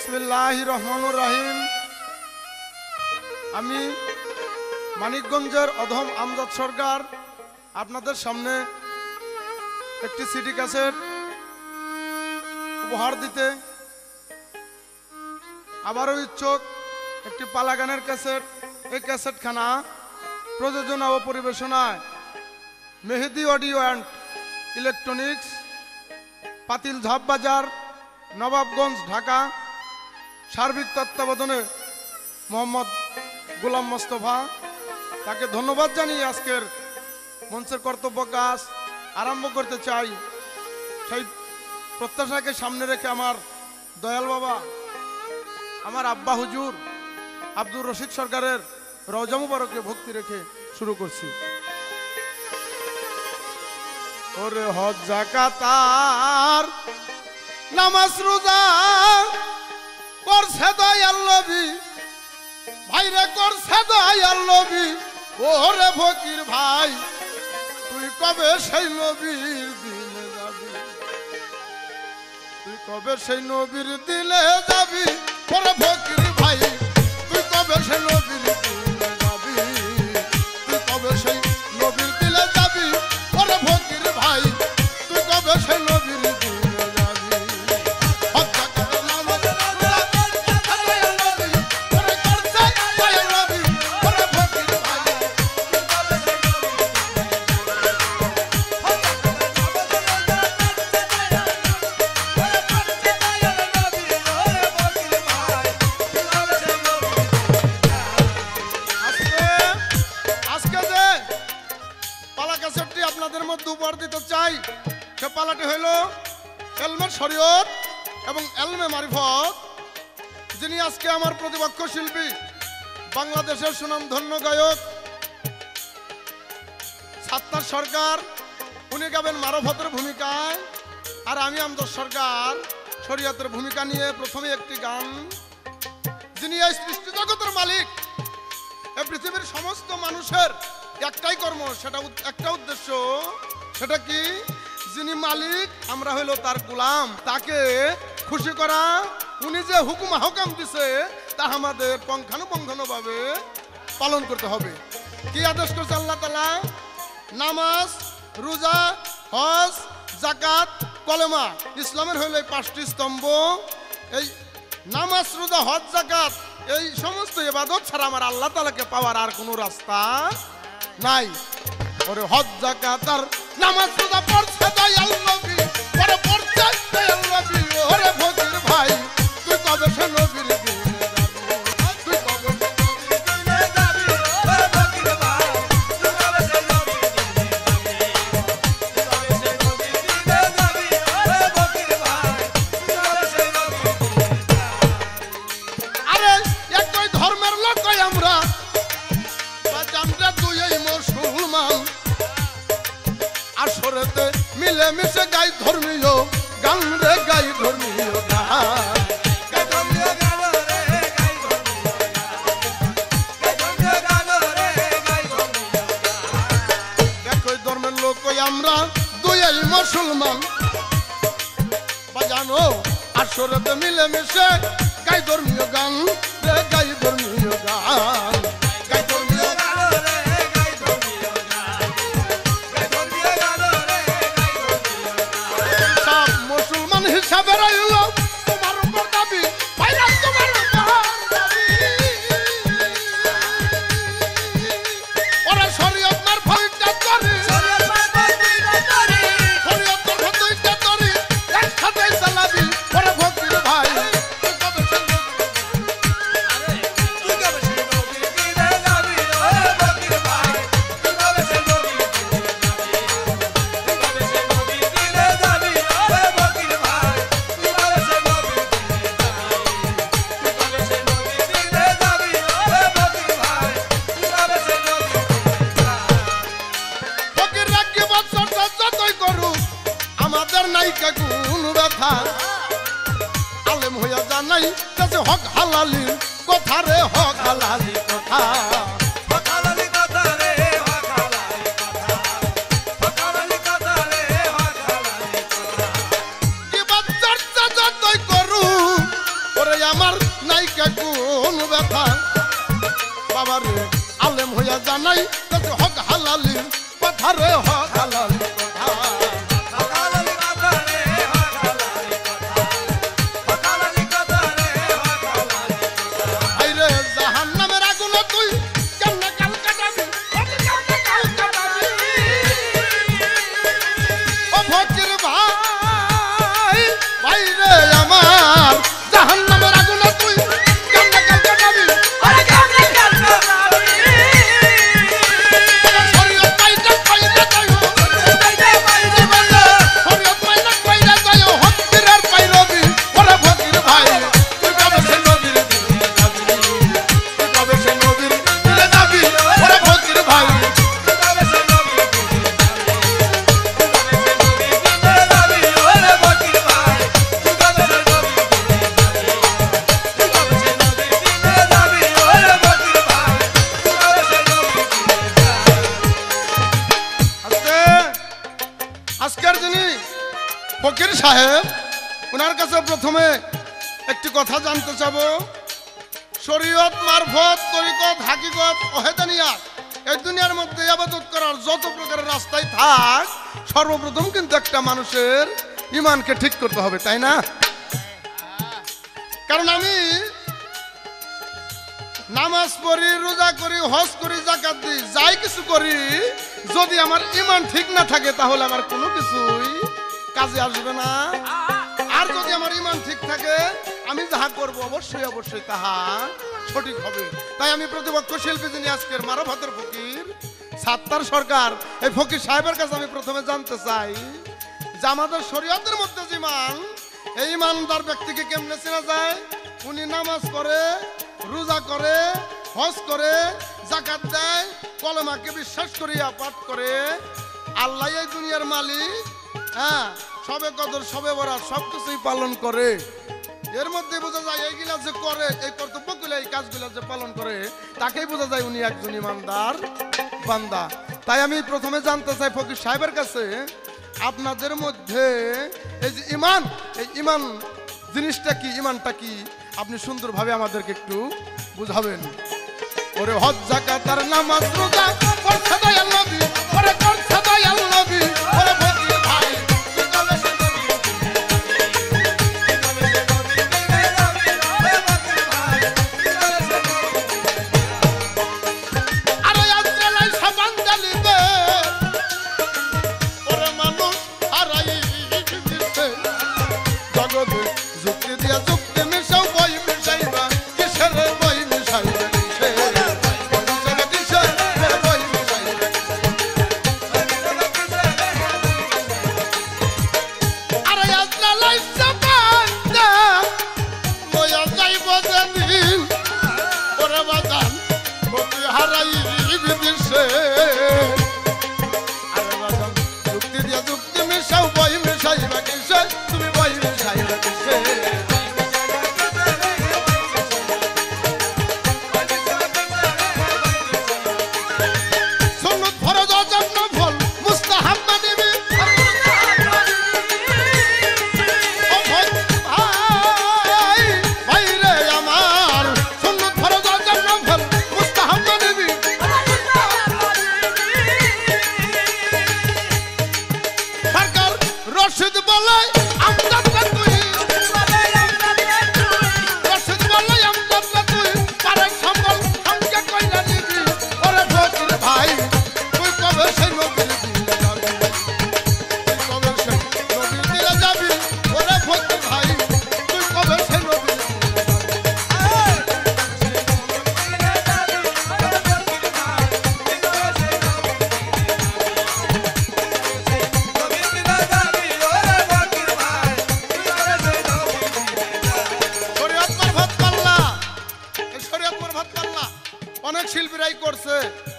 বিসমিল্লাহির রহমানির রহিম। আমি মানিকগঞ্জের অধম আমজাদ সরকার আপনাদের সামনে একটি সিডি ক্যাসেট উপহার দিতে আবারও ইচ্ছুক। একটি পালা গানের ক্যাসেট। এই ক্যাসেটখানা প্রযোজনা ও পরিবেশনায় মেহেদি অডিও অ্যান্ড ইলেকট্রনিক্স, পাতিল ঝাপ বাজার, নবাবগঞ্জ, ঢাকা। সার্বিক তত্ত্বাবধানে মোহাম্মদ গোলাম মোস্তফা। তাকে ধন্যবাদ জানিয়ে আজকের মঞ্চের কর্তব্য কাজ আরম্ভ করতে চাই। সেই প্রত্যাশাকে সামনে রেখে আমার দয়াল বাবা, আমার আব্বা হুজুর আব্দুর রশিদ সরকারের রওজা মুবারকে ভক্তি রেখে শুরু করছি। ওরে হজ যাকাত আর নামাজ রোজা করছে দয়াল নবী, ভাইরে করছে দয়াল নবী। ওরে ফকির ভাই, তুই কবে সেই নবীর দিলে যাবি? তুই কবে সেই নবীর দিলে যাবি? ওরে ফকির ভাই, তুই কবে সেই নবীর দিলে যাবি? তুই কবে সেই নবীর দিলে যাবি? ওরে ফকির ভাই, তুই কবে সেই নবীর দিলে যাবি? আপনাদের মধ্যে উপহার দিতে চাই। সে পালাটি হইল এলমে শরীয়ত এবং এলমে মারিফত। যিনি আজকে আমার প্রতিপক্ষ শিল্পী, বাংলাদেশের সুনামধন্য গায়ক সাত্তার সরকার। উনি গাবেন মারফতের ভূমিকায়, আর আমি আমজাদ সরকার শরীয়তের ভূমিকা নিয়ে প্রথমে একটি গান। যিনি এই সৃষ্টি জগতের মালিক, এই পৃথিবীর সমস্ত মানুষের একটাই কর্ম, সেটা একটা উদ্দেশ্য। সেটা কি? যিনি মালিক, আমরা হইল তার গোলাম। তাকে খুশি করা, উনি যে হুকুম হুকাম দিছে তা আমাদের পঙ্খানুপঙ্খানুভাবে পালন করতে হবে। কি আদেশ করছে আল্লাহ তাআলা? নামাজ, রোজা, হজ, যাকাত, কলেমা। ইসলামের হইল এই 5টি স্তম্ভ। এই নামাজ, রোজা, হজ, যাকাত, এই সমস্ত ইবাদত ছাড়া আমার আল্লাহ তাআলাকে পাওয়ার আর কোনো রাস্তা নাই। ওরে হজ, যাকাত আর নামাজ রোজা পড়ছে দয়াল নবী, ওরে পড়ছে দয়াল নবী। ওরে ফকির ভাই, তুই কবে সে নবীর দিলে যাবি? তুই কবে সে নবীর দিলে যাবি? ওরে ফকির ভাই, তুই কবে সে নবীর দিলে যাবি? তুই কবে সে নবীর দিলে যাবি? ওরে ফকির ভাই, তুই কবে সে নবীর দিলে যাবি? আরে একই ধর্মের লোক আমরা, আমরা দুই মুসলমান। আসরেতে মিলে মিশে গাই ধর্মীয় গান রে, গাই ধর্মীয় গান। একই ধর্মের লোক আমরা দুই মুসলমান, বাজানো আসরেতে মিলে মিশে গাই ধর্মীয় গান রে, গাই ধর্মীয় গান। হিসাবে রইল তোমার উপর দাবি, ভাইরা তোমার উপর দাবি। ওরা শরীয়ত মার ভয়টা করি, শরীয়ত মার ভয়টা করি, শরীয়ত মার ভয়টা করি, একসাথে চালাবি। ওরে ফকির ভাই, তুই কবে সে তুই কবে সে নবীর দিলে যাবি? ওরে ফকির ভাই, তুই কবে সে নবীর দিলে যাবি? তুই কবে সে নবীর দিলে যাবি? ওরে ফকির ভাই, নাইকা কোন ব্যথা আলেম হইয়া জানাই কাছে হক হালালি কথা রে, হক হালালি কথা। কি বাচ্চার চর্চা যতই করু, ওরে আমার নাইকা কোন ব্যথা বাবার আলেম হইয়া জানাই হক হালালি কথা রে হক হালালি আজকের যিনি ফকির সাহেব ওনার কাছে প্রথমে একটি কথা জানতে চাব শরীয়ত মারফত তরিকত হাকিকত ওহেদানিয়াত এই দুনিয়ার মধ্যে ইবাদত করার যত প্রকারের রাস্তায় থাক সর্বপ্রথম কিন্তু একটা মানুষের ঈমানকে ঠিক করতে হবে তাই না কারণ আমি নামাজ পড়ি রোজা করি হজ করি যাকাত দিই যাই কিছু করি যদি আমার ঈমান ঠিক না থাকে তাহলে আমার কোনো কিছুই কাজে আসবে না আর যদি আমার ঈমান ঠিক থাকে আমি যাহা করব অবশ্যই অবশ্যই তাহা সঠিক হবে তাই আমি প্রতিপক্ষ শিল্পী যিনি আজকের মারফতের ফকির সাত্তার সরকার এই ফকির সাহেবের কাছে আমি প্রথমে জানতে চাই যে আমাদের শরীয়তের মধ্যে যে ঈমান এই ঈমানদার ব্যক্তিকে কেমনে চেনা যায় উনি নামাজ পড়ে রোজা করে হজ করে যাকাত দেয় কলেমাকে বিশ্বাস করিয়া পাঠ করে আল্লাহ এই দুনিয়ার মালিক হ্যাঁ সবে কদর সবে বরাত সবকিছুই পালন করে এর মধ্যে বোঝা যায় এইগুলা যে করে এই কর্তব্যগুলো এই কাজগুলো যে পালন করে তাকেই বোঝা যায় উনি একজন ঈমানদার বান্দা তাই আমি প্রথমে জানতে চাই ফকির সাহেবের কাছে আপনাদের মধ্যে এই যে ঈমান এই ঈমান জিনিসটা কি ঈমানটা কি আপনি সুন্দরভাবে আমাদেরকে একটু বুঝাবেন ওরে হজ যাকাত আর নামাজ রোজা করছে দয়াল নবী ওরে করছে দয়াল নবী ওরে ফকির ভাই আরে আজরালাই সাবান জালিবে ওরে মানুষ হারাই দিছে জগতে যুক্তি দিয়া যুক্তি মিশাও বই মিশাইবা কিসের বই মিশাইবা অনেক শিল্পীরাই করছে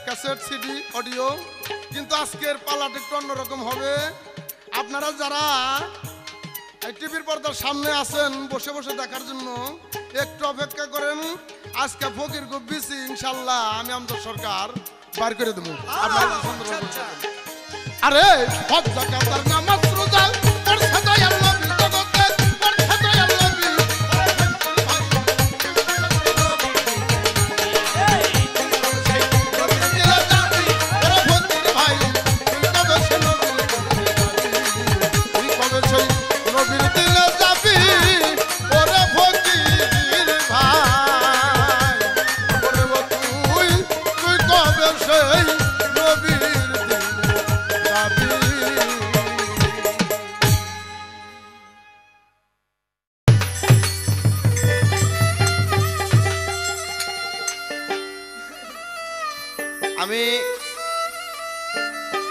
ক্যাসেট সিডি অডিও কিন্তু আজকের পালাটা একটু অন্যরকম হবে আপনারা যারা এই টিভির পর্দার সামনে আছেন বসে বসে দেখার জন্য একটু অপেক্ষা করেন আজকে ফকির খুব বেশি ইনশাআল্লাহ আমি আমজাদ সরকার বার করে দেব আপনারা সুন্দর আরে হজ যাকাত আর নামাজ রোজা করছে দয়াল নবী জগতে করছে দয়াল নবী আমি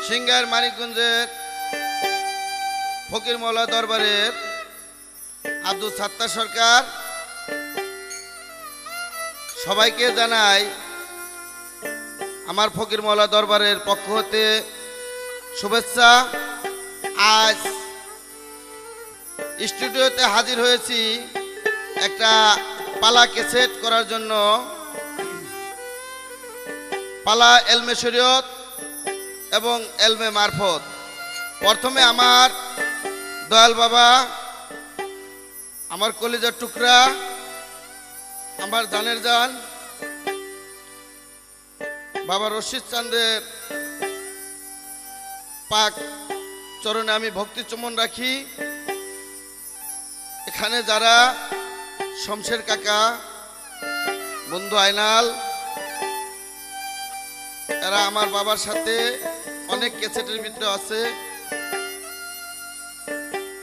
সিংহার মানিকগঞ্জের ফকির মৌলা দরবারের আব্দুল সাত্তার সরকার সবাইকে জানাই আমার ফকির মৌলা দরবারের পক্ষ হতে শুভেচ্ছা। আজ স্টুডিওতে হাজির হয়েছি একটা পালা ক্যাসেট করার জন্য। পালা এলমে শরীয়ত এবং এলমে মারফত। প্রথমে আমার দয়াল বাবা, আমার কলিজার টুকরা, আমার জানের জান বাবা রশিদ চাঁদের পাক চরণে আমি ভক্তি চুম্বন রাখি। এখানে যারা শমশের কাকা, বন্ধু আয়নাল, এরা আমার বাবার সাথে অনেক ক্যাসেটের ভিতরে আছে,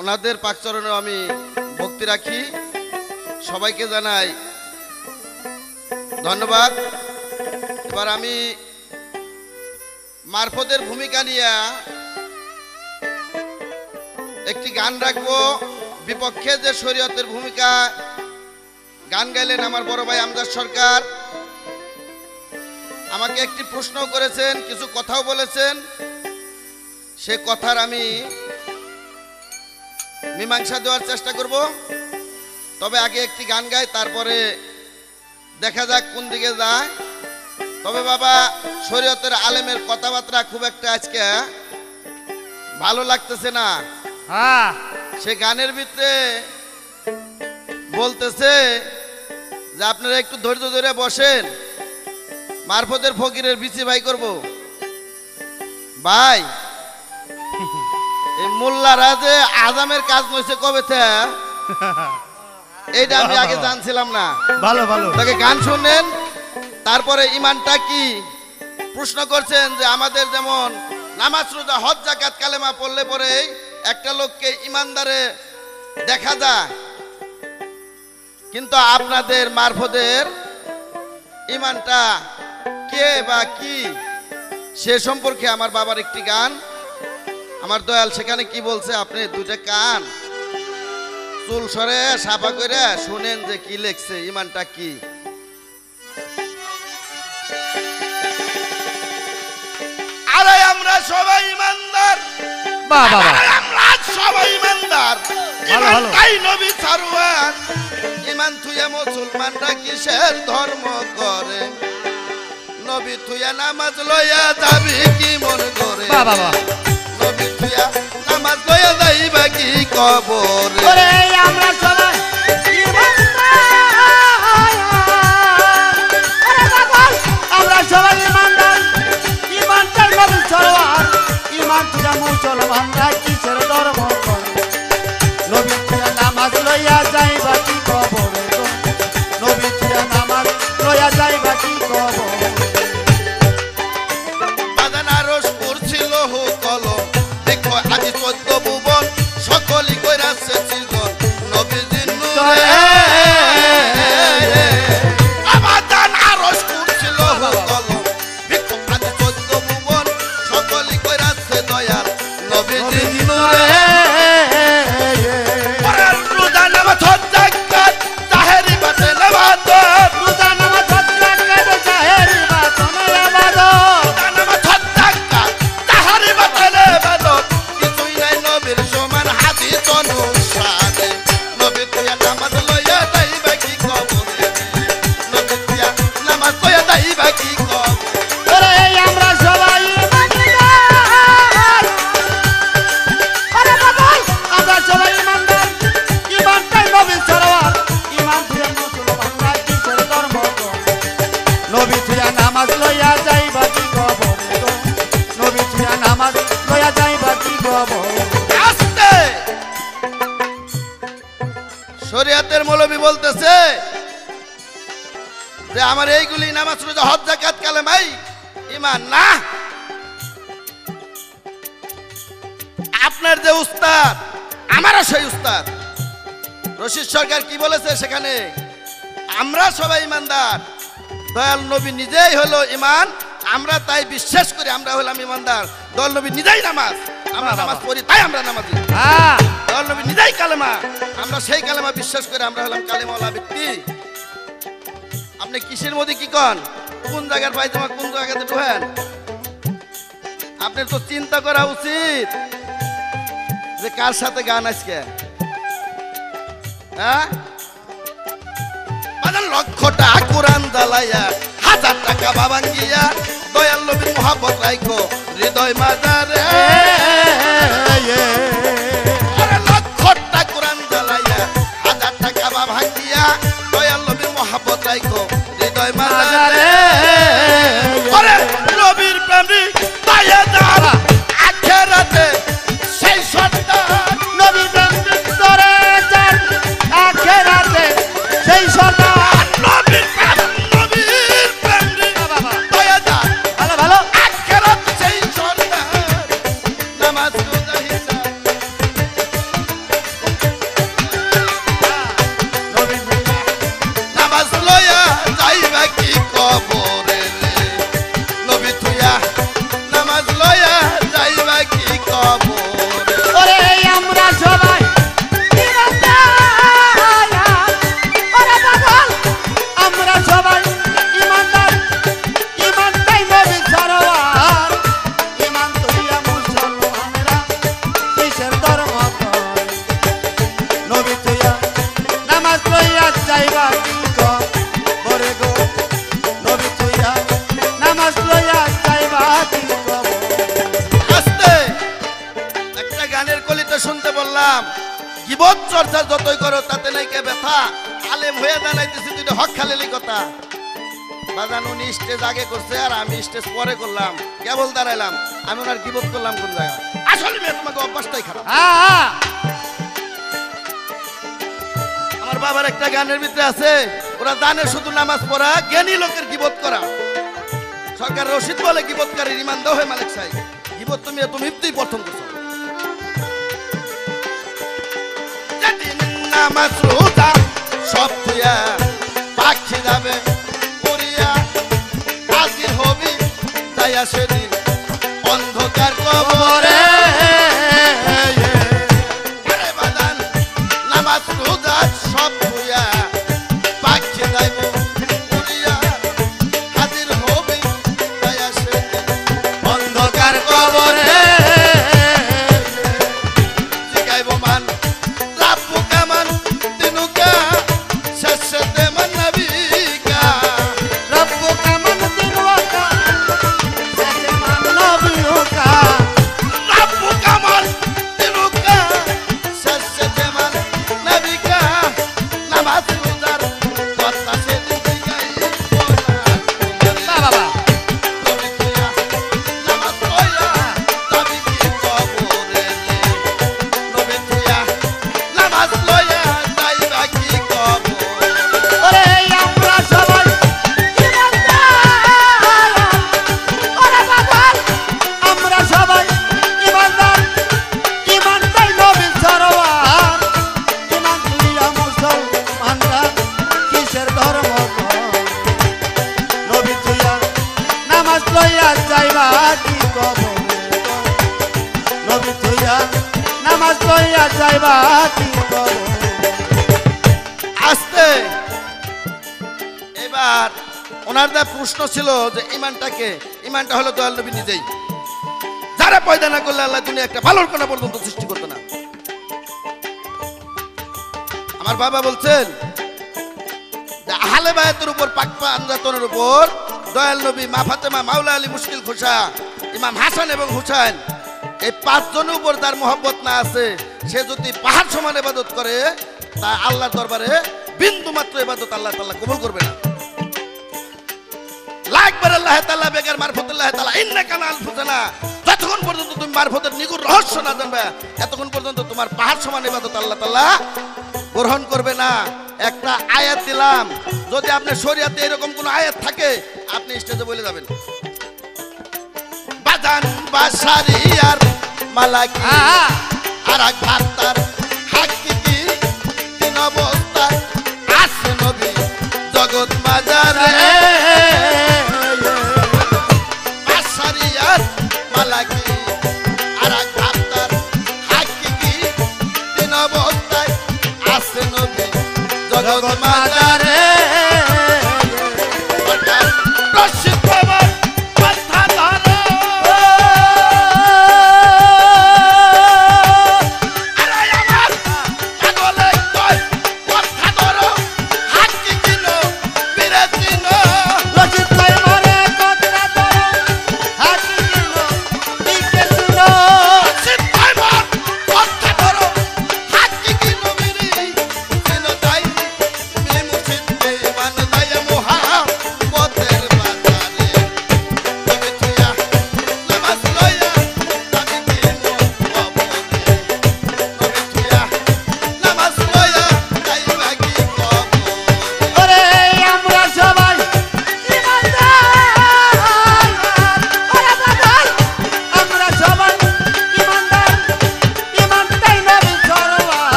ওনাদের পাক চরণে আমি ভক্তি রাখি। সবাইকে জানাই ধন্যবাদ। এবার আমি মারফতের ভূমিকা নিয়ে একটি গান রাখবো। বিপক্ষে যে শরীয়তের ভূমিকা গান গাইলেন আমার বড় ভাই আমজাদ সরকার। আমাকে একটি প্রশ্ন করেছেন, কিছু কথাও বলেছেন, সে কথার আমি মীমাংসা দেওয়ার চেষ্টা করব। তবে আগে একটি গান গাই, তারপরে দেখা যাক কোন দিকে যায়। তবে বাবা শরীয়তের আলেমের কথাবার্তা খুব একটা আজকে ভালো লাগতেছে না। সে গানের ভিতরে বলতেছে যে আপনারা একটু ধৈর্য ধরে বসেন, মারফতের ফকিরের বিচি ভাই করব। ভাই এই মোল্লারা যে আজামের কাজ নইছে কবে থেকে, এইটা আমি আগে জানছিলাম না। ভালো ভালো তাকে গান শুনলেন, তারপরে ইমানটা কি প্রশ্ন করছেন যে আমাদের যেমন নামাজ রোজা হজ যাকাত কালেমা পড়লে পরে একটা লোককে ইমানদারে দেখা যায়, কিন্তু আপনাদের মারফতের ইমানটা কে বা কি, সে সম্পর্কে আমার বাবার একটি গান। আমার দয়াল সেখানে কি বলছে, আপনি দুইটা কান চুল সরে সাফা করে শুনেন যে কি লেখছে, ইমানটা কি। আরে আমরা সবাই ইমানদার, আমরা সবাই ইমানদার, ইমানটাই নবী সারওয়ার। ইমান থুয়া মুসলমানরা কিসের ধর্ম করে, নবী থুয়া নামাজ লইয়া যাবি কি মন করে, নবী থুয়া নামাজ লইয়া যাইবা কি কবরে। ওরে আমরা সবাই আমরা সবাই ইমানদার, ইমানটার নবী সরওয়ার। ইমান তুই মুসলমানরা কিসের ধর্ম করে, নবী তুই নামাজ লইয়া যাইবা কি কবরে, নবী তুই নামাজ লইয়া যাইবা কি কবরে। বাদান আরশ করছিল হো কলম, দেখো আজি 14 ভুবন সকলই কইরাছে সৃজন, নবীজির নূরে। বাদান আরশ করছিল হো কলম, দেখো আজি 14 ভুবন সকলই কইরাছে দয়াল, নবীজির নূরে। পরার রোজা নামাজ হজ যাকাত তাহেরি বাতে নামাজ, রোজা নামাজ হজ যাকাত জাহেরি বাতন ইবাদত, রোজা নামাজ হজ যাকাত তাহেরি বাতে নামাজ। কিছুই নাই নবীর সমান হাদিস অনুসারে, নবী তুইয়া নামাজ লইয়া যাইবা কি কবরে, নবী তুইয়া নামাজ লইয়া যাইবা কি কবরে। ওরে আমরা সবাই ইমানদার, ওরে বাবা আমরা সবাই ইমানদার, ইমানটাই নবী সরওয়ার। ইমান তুই মুসলমানরা কিসের ধর্ম করে, নবী তুই নামাজ লইয়া যাইবা কি কবরে, নবী তুই নামাজ লইয়া যাইবা কি কবরে। আস্তে শরীয়তের মৌলবী বলতেছে যে আমার এইগুলি নামাজ রোজা হজ যাকাত কালেমাই ইমান না। আপনার যে উস্তাদ, আমারও সেই উস্তাদ রশিদ সরকার কি বলেছে সেখানে, আমরা সবাই ইমানদার, দয়াল নবী নিজেই হলো ইমান, আমরা তাই বিশ্বাস করি আমরা হলাম ইমানদার। দয়াল নবী নিজেই নামাজ, আমরা নামাজ পড়ি তাই আমরা নামাজি। হ্যাঁ দয়াল নবী নিজেই কালেমা, আমরা সেই কালেমা বিশ্বাস করে আমরা হলাম কালেমাওয়ালা ব্যক্তি। আপনি কিসের মধ্যে কি কন, কোন জায়গার পায়জামা কোন জায়গাতে ঢোকেন? আপনার তো চিন্তা করা উচিত যে কার সাথে গান আজকে। হ্যাঁ লক্ষটা কোরআন জ্বালাইয়া, 1000 টাকা বাবাঙ্গিয়া, দয়াল নবীর মোহাব্বত রাইখো হৃদয় মাজারে। লক্ষটা কোরআন জ্বালাইয়া, 1000 টাকা বাবাঙ্গিয়া, দয়াল নবীর মোহাব্বত রাইখো হৃদয় মাজারে। নবীর প্রেমিক পায়ে যারা আখেরাতে সেই সন্তান, নবী প্রেমিক ধরে যান আখেরাতে সেই সন্তান। নবীর প্রেমিক পায়ে যারা ভালো ভালো আখেরাতে সেই সন্তান, নামাজ রোজা হিসাব। নামাজ লইয়া যাইবা কি কবরে রে, নবী থুইয়া নামাজ লইয়া যাইবা কি কবরে। ওরে আমরা সবাই ইমানদার, ওরে পাগল আমরা সবাই ইমানদার, ইমানটাই নবী সরোয়ার, ইমান তুইয়া মুসলমানরা কিসের ধর্ম কয়, নবী তুইয়া নামাজ লইয়া যাইবা কি কবরে গো, নবী তুইয়া নামাজ লইয়া যাইবা কি কবরে। আস্তে একটা গানের কলিতে শুনতে বললাম, গীবত চর্চা যতই করো তাতে নাই কে ব্যথা, আলেম হয়ে জানাইতেছি তুই হক খালেলি কথা। বাজান উনি স্টেজ আগে করছে আর আমি স্টেজ পরে করলাম, কেবল দাঁড়াইলাম, আমি ওনার গীবত করলাম কোন জায়গায়? আসলে মেয়ে তোমাকে অভ্যাসটাই খারাপ। হ্যাঁ আমার বাবার একটা গানের ভিতরে আছে, ওরা জানে শুধু নামাজ পড়া, জ্ঞানী লোকের গীবত করা। সরকার রশিদ বলে গীবতকারীর ইমান দাও হে মালিক সাহেব, গীবত তুমি তুই প্রথম করছো। যেদিন নামাজ রোজা সব তুইয়া পাখি যাবে পড়িয়া, হাজির হবি তাইয়া সেদিন অন্ধকার কবরে। আরে বাজান নামাজ রোজা সব তুইয়া পাখি যাইব পড়িয়া, হাজির হবি তাইয়া সেদিন অন্ধকার কবরে। জিগাইব মান রাব্বু কামান দিনুকা শেষেতে মান নবিকা। রব্বু কামান দিনওয়াকা সাথে মান নবীকা, রাব্বু কামান দিনুকা শেষেতে মান নবিকা। নামাজ রোজার কথা সেদিন জিগাইব না বাবা নবী তুইয়া নামাজ পড়িয়া যাবি কি কবরে রে, নবী তুইয়া নামাজ লইয়া যাইবা কি কবরে। ওরে আমরা সবাই ইমানদার, ওরে পাগল আমরা সবাই ইমানদার, ইমানটাই নবী সরোয়ার, ইমান তুইয়া মুসলমানরা কিসের ধর্ম কয়, নবী তুইয়া নামাজ লইয়া যাইবা কি কবরে, নবী তুইয়া নামাজ লইয়া যাইবা কি কবরে। আস্তে এবার ওনার যা প্রশ্ন ছিল যে ইমানটাকে, ইমানটা হলো দয়াল নবী নিজেই, যারা পয়দা না করলে আল্লাহ দুনিয়া একটা ভালোর কোনা পর্যন্ত সৃষ্টি করতো না। আমার বাবা বলছেন যে আহলে বায়াতের উপর পাকপা আঞ্জাতনের উপর দয়াল নবী, মা ফাতেমা, মাওলা আলী মুশকিল খোসা, ইমাম হাসান এবং হুসাইন, এই 5 জনের উপর যার মোহাব্বত না আছে, সে যদি পাহাড় সমান ইবাদত করে তা আল্লাহর দরবারে বিন্দু মাত্র ইবাদত আল্লাহ তাআলা কবুল করবে না। লাকবার আল্লাহ তাআলা বেগার মারফতুল্লাহ তাআলা ইন্নাকা লা আলফুসানা, যতক্ষণ পর্যন্ত তুমি মারফতের নিগুর রহস্য না জানবে এতক্ষণ পর্যন্ত তোমার পাহাড় সমান ইবাদত আল্লাহ তাআলা গ্রহণ করবে না। একটা আয়াত দিলাম, যদি আপনার শরীয়তে এরকম কোন আয়াত থাকে আপনি স্টেজে বলে যাবেন। বাজান বাসারিয়ার মালাকি আর এক ভাতার হাকিকি তিন অবস্থা আছে নবী জগৎ মাজারে।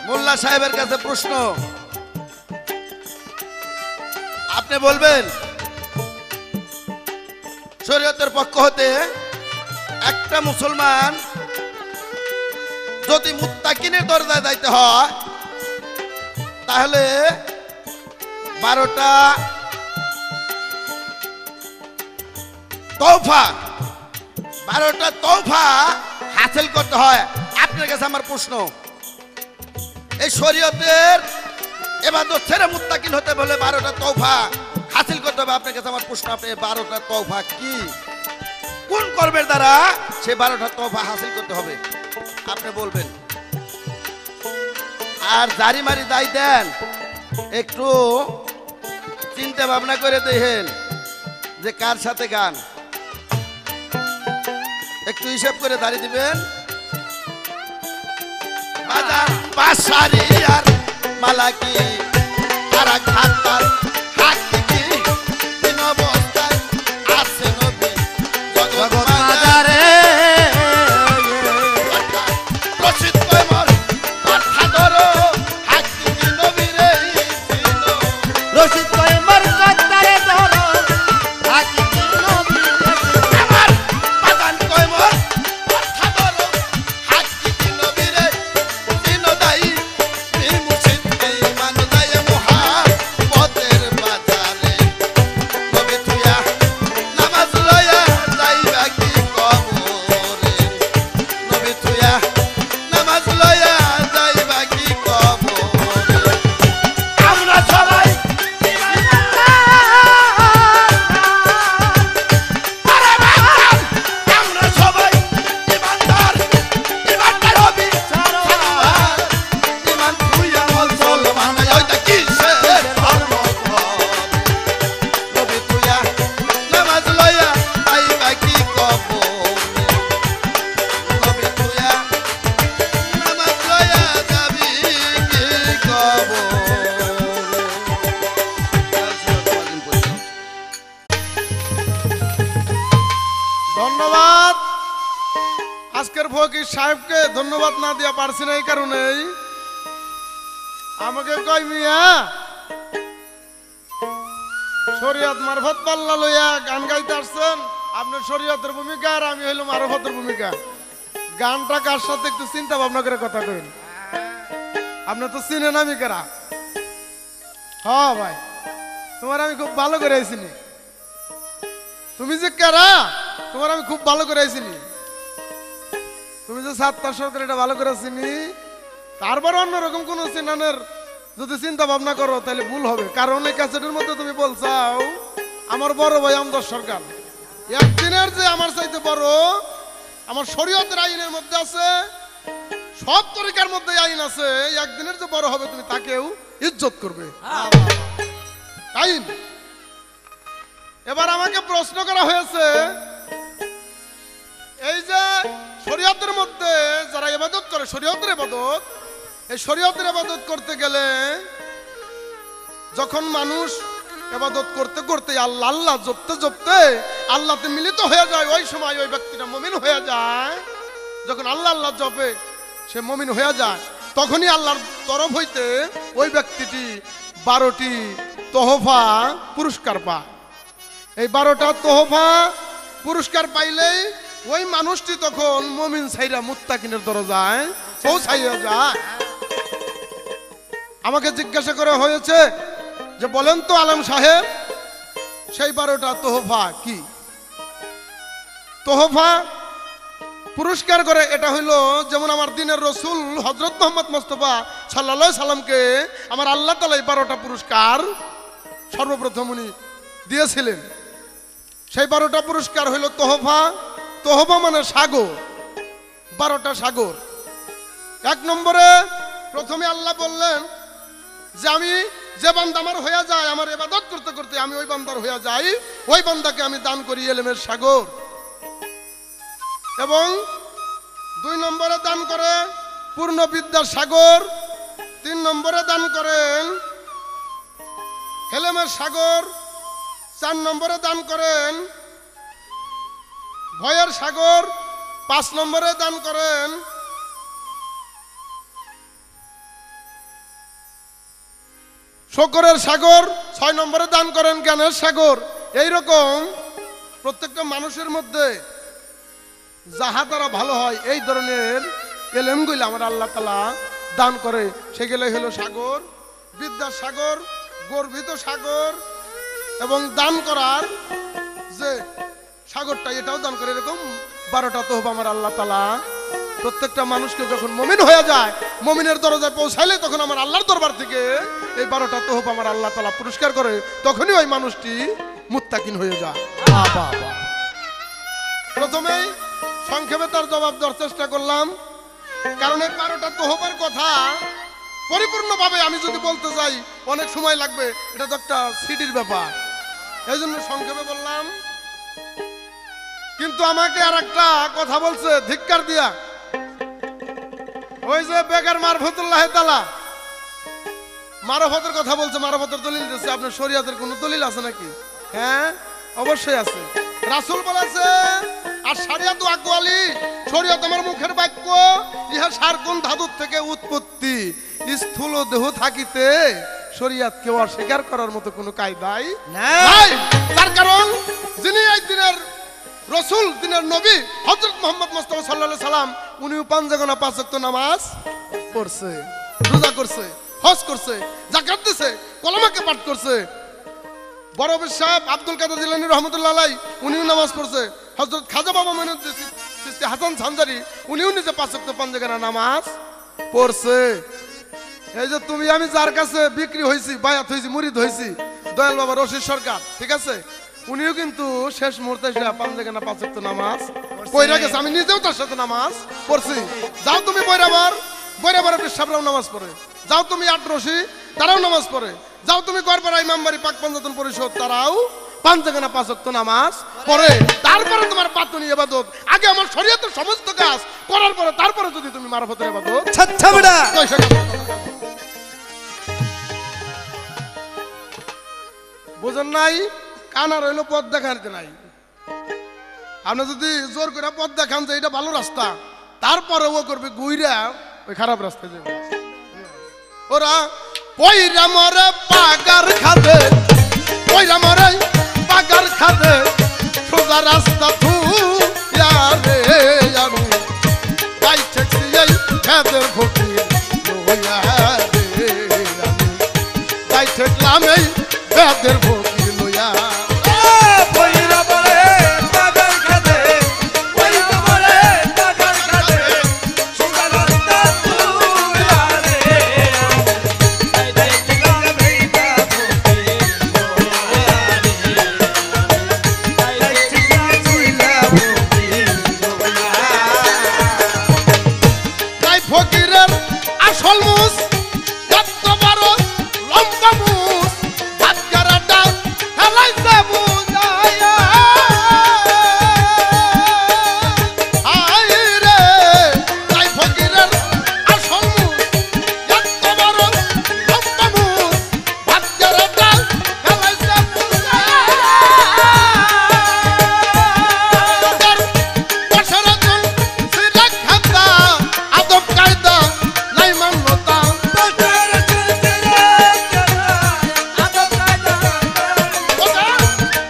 মোল্লা সাহেবের কাছে প্রশ্ন, আপনি বলবেন শরীয়তের পক্ষ হতে একটা মুসলমান যদি মুত্তাকিনের দরজায় যাইতে হয় তাহলে 12টা তৌফা হাসিল করতে হয়। আপনার কাছে আমার প্রশ্ন, এই শরীয়তের ইবাদত ছেড়ে মুত্তাকিন হতে বলে 12টা তৌফা হাসিল করতে হবে। আপনার কাছে আমার প্রশ্ন, আপনি 12টা তৌফা কি, কোন কর্মের দ্বারা সে 12টা তৌফা হাসিল করতে হবে আপনি বলবেন। আর জারি মারি দাই দেন, একটু চিন্তা ভাবনা করে দেখেন যে কার সাথে গান, একটু হিসাব করে দাঁড়িয়ে দিবেন। বাজার বাসারি আর মালাকি তারা খাতার হাকিকি তিন অবস্থায় আছে নবী জগৎ মাজারে রশিদ কয়মর কথা ধরো হাকিকি নবীরে চিন রশিদ কয়মর কাতারে ধরো হাকিকি নবী আমার বাগান কয়মর কথা ধরো হাকিকি নবীরে চিন দাই বীর মুর্শিদ ইমান দায় মুহাম্মদের বাজারে নবী তুইয়া নামাজ লয়া যাইবা কি কবরে নবী তুইয়া নামাজ লয়া যাইবা কি কবরে আমরা সবাই আরে বাবা আমরা সবাই ইমানদার ইমানদার হবি সারওয়ার ইমান তুইয়া মুসলমান ওইটা কিসের ধর্ম নবী তুইয়া নামাজ লয়া যাইবা কি কবরে নবী তুইয়া নামাজ লয়া যাবি কি কবরে। ধন্যবাদ। আজকের ফকির সাহেবকে ধন্যবাদ না দিয়া পারছি না, এই কারণেই আমাকে কয় মিয়া শরীয়ত মারফত পাল্লা লইয়া গান গাইতে আসছেন, আপনার শরীয়তের ভূমিকা আর আমি হইলাম মারফতের ভূমিকা। গানটা কার সাথে একটু চিন্তা ভাবনা করে কথা কইন। আপনি তো চিনেন আমি কারা। হ্যাঁ ভাই, তোমার আমি খুব ভালো করে চিনি। তুমি যে কারা তোমার আমি খুব ভালো করে চিনি। তুমি যে সাতটা সরকার এটা ভালো করে চিনি, তারপর অন্যরকম কোন চিনানের যদি চিন্তা ভাবনা করো তাহলে ভুল হবে। কারণ এই ক্যাসেটের মধ্যে তুমি বলছাও আমার বড় ভাই আমদার সরকার একদিনের যে আমার চাইতে বড়, আমার শরীয়তের আইনের মধ্যে আছে, সব তরিকার মধ্যে আইন আছে, একদিনের যে বড় হবে তুমি তাকেও ইজ্জত করবে। আইন। এবার আমাকে প্রশ্ন করা হয়েছে, এই যে শরীয়তের মধ্যে যারা ইবাদত করে, শরীয়তের ইবাদত, এই শরীয়তের ইবাদত করতে গেলে যখন মানুষ ইবাদত করতে করতে আল্লাহ আল্লাহ জপতে জপতে আল্লাহতে মিলিত হয়ে যায়, ওই সময় ওই ব্যক্তিটা মুমিন হয়ে যায়। যখন আল্লাহ আল্লাহ জপে সে মুমিন হয়ে যায়, তখনই আল্লাহর তরফ হইতে ওই ব্যক্তিটি 12টি তোহফা পুরস্কার পায়। এই 12টা তোহফা পুরস্কার পাইলেই ওই মানুষটি তখন মুমিন ছাইরা মুত্তাকিনের দরজায় পৌঁছাইয়া যায়। আমাকে জিজ্ঞাসা করা হয়েছে যে বলেন তো আলম সাহেব সেই 12টা তোহফা কি? তোহফা পুরস্কার করে এটা হইল যেমন আমার দিনের রসুল হযরত মুহাম্মদ মুস্তাফা সাল্লাল্লাহু আলাইহি সাল্লামকে আমার আল্লাহ তাআলা 12টা পুরস্কার সর্বপ্রথম উনি দিয়েছিলেন। সেই 12টা পুরস্কার হইল তোহফা। তোহফা মানে সাগর, 12টা সাগর। 1 নম্বরে প্রথমে আল্লাহ বললেন যে আমি যে বান্দা আমার হয়ে যায়, আমার ইবাদত করতে করতে আমি ওই বান্দার হয়ে যাই, ওই বান্দাকে আমি দান করি ইলমের সাগর। এবং 2 নম্বরে দান করে পূর্ণ বিদ্যার সাগর, 3 নম্বরে দান করেন ইলমের সাগর, 4 নম্বরে দান করেন ভয়ের সাগর, 5 নম্বরে দান করেন শকরের সাগর, 6 নম্বরে দান করেন জ্ঞানের সাগর। এইরকম প্রত্যেকটা মানুষের মধ্যে যাহা দ্বারা ভালো হয় এই ধরনের এলেমগুলো আমার আল্লাহ তাআলা দান করে, সেগুলো হলো সাগর, বিদ্যার সাগর, গর্বিত সাগর এবং দান করার যে সাগরটা এটাও দান করে। এরকম 12টা তোহফা আমার আল্লাহ তাআলা প্রত্যেকটা মানুষকে যখন মুমিন হয়ে যায়, মুমিনের দরজায় পৌঁছাইলে তখন আমার আল্লাহর দরবার থেকে এই 12টা তোহফা আমার আল্লাহ তাআলা পুরস্কার করে, তখনই ওই মানুষটি মুত্তাকিন হয়ে যায়। প্রথমেই সংক্ষেপে তার জবাব দেওয়ার চেষ্টা করলাম, কারণ এই 12টা তোহফার কথা পরিপূর্ণভাবে আমি যদি বলতে যাই অনেক সময় লাগবে, এটা তো একটা সিডির ব্যাপার, এই জন্য সংক্ষেপে বললাম। কিন্তু আমাকে আর একটা কথা বলছে ধিক্কার দিয়া, ওই যে বেকার মারফতুল্লাহ তাআলা মারফতের কথা বলছে, মারফতের দলিল দিচ্ছে। আপনার শরীয়তের কোনো দলিল আছে নাকি? হ্যাঁ, অবশ্যই আছে। রাসূল বলেছে, আর শরিয়াত আকওয়ালি, শরীয়ত আমার মুখের বাক্য, ইহা সারকুন ধাতুর থেকে উৎপত্তি, স্থূল দেহ থাকিতে শরীয়তকে অস্বীকার করার মতো কোনো কায়দাই নাই। তার কারণ যিনি এই দিনের রসুল, দিনের নবী হযরত মুহাম্মদ মুস্তাফা সাল্লাল্লাহু আলাইহি সাল্লাম, উনিও 5 জায়গা 5 ওয়াক্ত নামাজ পড়ছে, রোজা করছে, হজ করছে, যাকাত দিছে, কলমাকে পাঠ করছে। বড় সাহেব আব্দুল কাদের জিলানী রহমাতুল্লাহ আলাইহি উনিও নামাজ পড়ছে। হযরত খাজা বাবা মঈনুদ্দিন চিশতি হাসান সানজারি উনিও নিজে 5 ওয়াক্ত 5 জায়গা নামাজ পড়ছে। এই যে তুমি আমি যার কাছে বিক্রি হইছি, বায়াত হইছি, মুরিদ হইছি, দয়াল বাবা রশিদ সরকার, ঠিক আছে, উনিও কিন্তু শেষ মুহূর্তে 5 জায়গা 5 ওয়াক্ত নামাজ পড়ে গেছে। আমি নিজেও তার সাথে নামাজ পড়ছি। যাও তুমি বৈরাবার পেশাবরাও নামাজ পড়ে, যাও তুমি আটরশি তারাও নামাজ পড়ে, যাও তুমি গড়পাড়া ইমামবাড়ি পাক পঞ্চায়েত পরিষদ তারাও 5 জায়গা 5 ওয়াক্ত নামাজ পড়ে। তারপরে তোমার পাতুনি ইবাদত, আগে আমার শরীয়তের সমস্ত কাজ করার পরে তারপরে যদি তুমি মারফতের ইবাদত ছাচ্ছাবড়া বুঝেন নাই? কানা রইল পথ দেখাতে নাই। আপনি যদি জোর করে পথ দেখান যে এটা ভালো রাস্তা, তারপরে ও করবে গুইরা ওই খারাপ রাস্তায় যাবে। ওরা পয়রা মরে পাগার খাবে, পয়রা মরে পাগার খাবে, সোজা রাস্তা থুইয়া রে আমি গাই ঠেকছি এই ভেদের ফকির লইয়া রে, আমি গাই ঠেকলাম এই ভেদের ফকির লইয়া। ফকিরের আসল মুস কত বড় লম্বা মুস, হাতগারাটা হেলাইছে বুঝায়া। হায় রে তাই ফকিরের আসল মুস কত বড় লম্বা মুস, হাতগারাটা হেলাইছে বুঝায়া। বছরজন সিরাক খাতা আদব কায়দা নাই মান্যতা,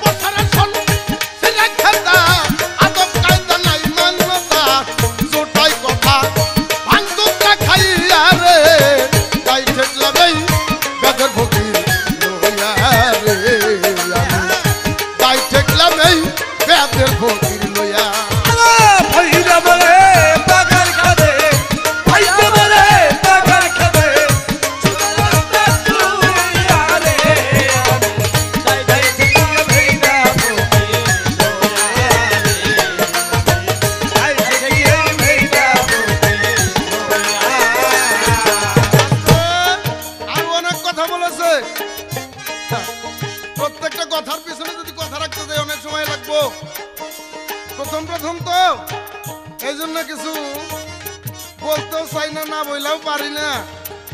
বছরজন সিরাক খাতা আদব কায়দা নাই মান্যতা, জোটাই কথা ভাঙতুটা খাইয়া রে তাই ঠেকলাম এই বেদের ফকির লইয়া রে, আমি তাই ঠেকলাম এই বেদের ফকির লইয়া। আর অনেক কথা বলেছে, প্রত্যেকটা কথার পিছনে যদি কথা রাখতে যাই অনেক সময় লাগবো। প্রথম তো এই জন্য কিছু বলতেও চাই না, না বললেও পারি না।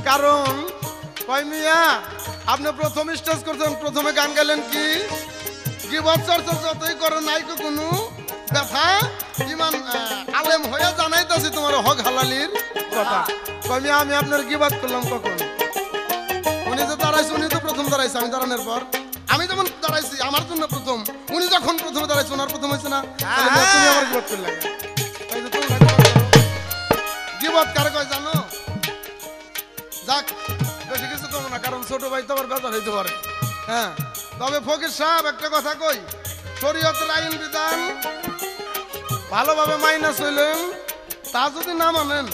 কারণ কয় মিয়া আপনি প্রথম স্টেজ করছেন, প্রথমে গান গাইলেন কি গিবত চর্চা যতই করে নাই কোনো ব্যথা, ইমান আলেম হয়ে জানাইতেছি তোমার হক হালালির কথা। কয় মিয়া আমি আপনার গিবত করলাম কখন? উনি যে দাঁড়াইছে উনি তো প্রথম দাঁড়াইছে আমি দাঁড়ানোর পর আমি যেমন দাঁড়াইছি আমার জন্য প্রথম উনি যখন প্রথমে দাঁড়াইছে ওনার প্রথম হয়েছে না তাহলে না, তুমি আমার গিবত করলে এই যে তুমি গিবত কার কয় জানো যাক বেশি কিছু কম না কারণ ছোট ভাই তো আবার বেজার হইতে পারে হ্যাঁ তবে ফকির সাহেব একটা কথা কই শরীয়তের আইন বিধান ভালোভাবে মাইনা চলেন তা যদি না মানেন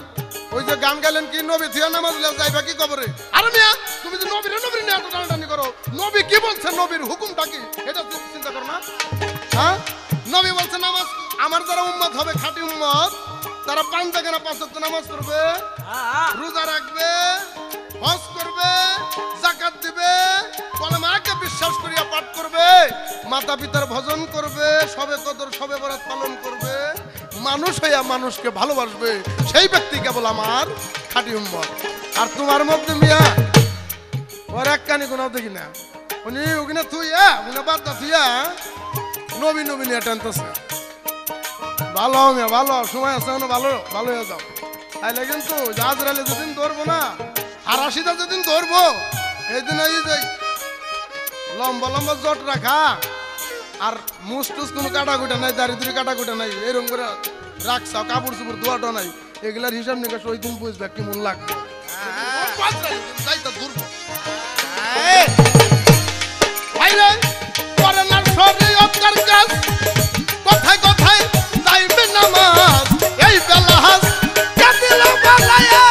ওই যে গান গাইলেন কি নবী থিয়া নামাজ যাইবা কি কবরে আরে মিয়া তুমি যে নবীর নিয়ে এত টানাটানি করো নবী কি বলছে নবীর হুকুমটা কি এটা চিন্তা করো না হ্যাঁ নবী বলছে নামাজ আমার যারা উম্মত হবে খাঁটি উম্মত তারা 5 জায়গা না 5 ওয়াক্ত নামাজ পড়বে রোজা রাখবে হজ করবে যাকাত দিবে কলেমাকে বিশ্বাস করিয়া পাঠ করবে মাতা পিতার ভজন করবে সবে কদর সবে বরাত পালন করবে মানুষ হইয়া মানুষকে ভালোবাসবে সেই ব্যক্তি কেবল আমার খাঁটি উম্মত আর তোমার মধ্যে মিয়া ওর এক কানি কোনাও দেখি না উনি ওখানে থুইয়া উনি বাদটা থুইয়া নবী নবী নিয়ে টানতেছে ভালো মিয়া ভালো সময় আছে ভালো ভালো হয়ে যাও তাইলে কিন্তু জাহাজরালে যেদিন ধরবো না আর আশিটা যেদিন ধরবো এই দিন এই যে লম্বা লম্বা জট রাখা আর মুস টুস কোনো কাটাকুটা নাই দাড়ি দুড়ি কাটাকুটা নাই এরকম করে রাখছ কাপড় চুপড় ধোয়াটা নাই এগুলার হিসাব নিকাশ ওই দিন বুঝবে কেমন লাগবে কথায় কথায় যাইবে নামাজ এই বেলা হাস কাটিল বালায়া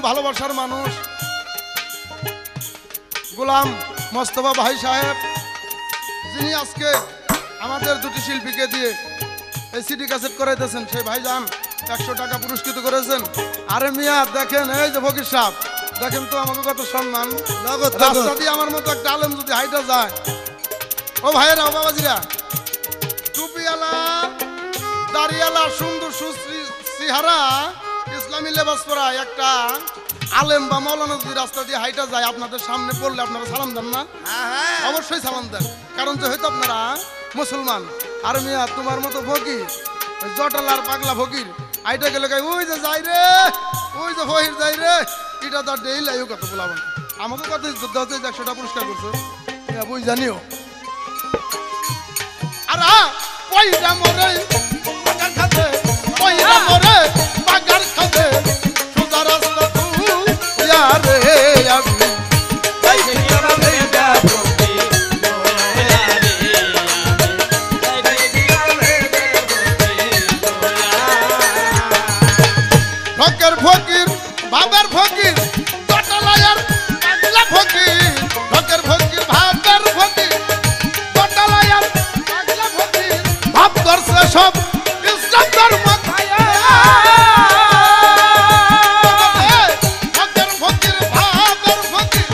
ভালোবাসার মানুষ গোলাম মোস্তফা ভাই সাহেব যিনি আজকে আমাদের দুটি শিল্পীকে দিয়ে এই সিডি ক্যাসেট করাইতেছেন সেই ভাইজান 100 টাকা পুরস্কৃত করেছেন আরে মিয়া দেখেন এই যে ফকির সাহেব দেখেন তো আমাকে কত সম্মান রাস্তা দিয়ে আমার মতো একটা আলেম যদি হাইটা যায় ও ভাইয়েরা ও বাবাজিরা টুপিওয়ালা দাড়িওয়ালা সুন্দর সুশ্রী চেহারা ইসলামী লেবাস পরা একটা আলেম বা মৌলানা যদি রাস্তা দিয়ে হাইটা যায় আপনাদের সামনে পড়লে আপনারা সালাম দেন না অবশ্যই সালাম দেন কারণ যেহেতু আপনারা মুসলমান আর মিয়া তোমার মতো ফকির জটালার পাগলা ফকির আইটা গেলে ওই যে যাই রে ওই যে ফকির যাই রে এটা তো ডেইলি লাইও কত বলাবেন আমাকে কত 100টা পুরস্কার করছো বুঝ জানিও আর ওইটা মরে বাগার খাতে ওইটা মরে বাগার খাতে সুদা রাস্তা তুই রে আমি ফকির ফকির বাবার ফকির জটালায়ার পাগলা ফকির ফকির ফকির বাবার ফকির জটালায়ার পাগলা ফকির ভাব করছে সব ইসলাম ধর্ম খায়া ফকির ফকির বাবার ফকির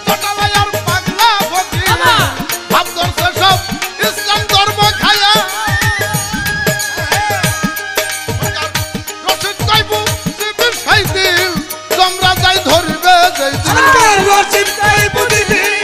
জটালায়ার পাগলা ফকির ভাব করছে সব ইসলাম ধর্ম খায়া রশিদ কইবু দিল তোমরা যাই ধরবে যাই রশিদ কইবু দিল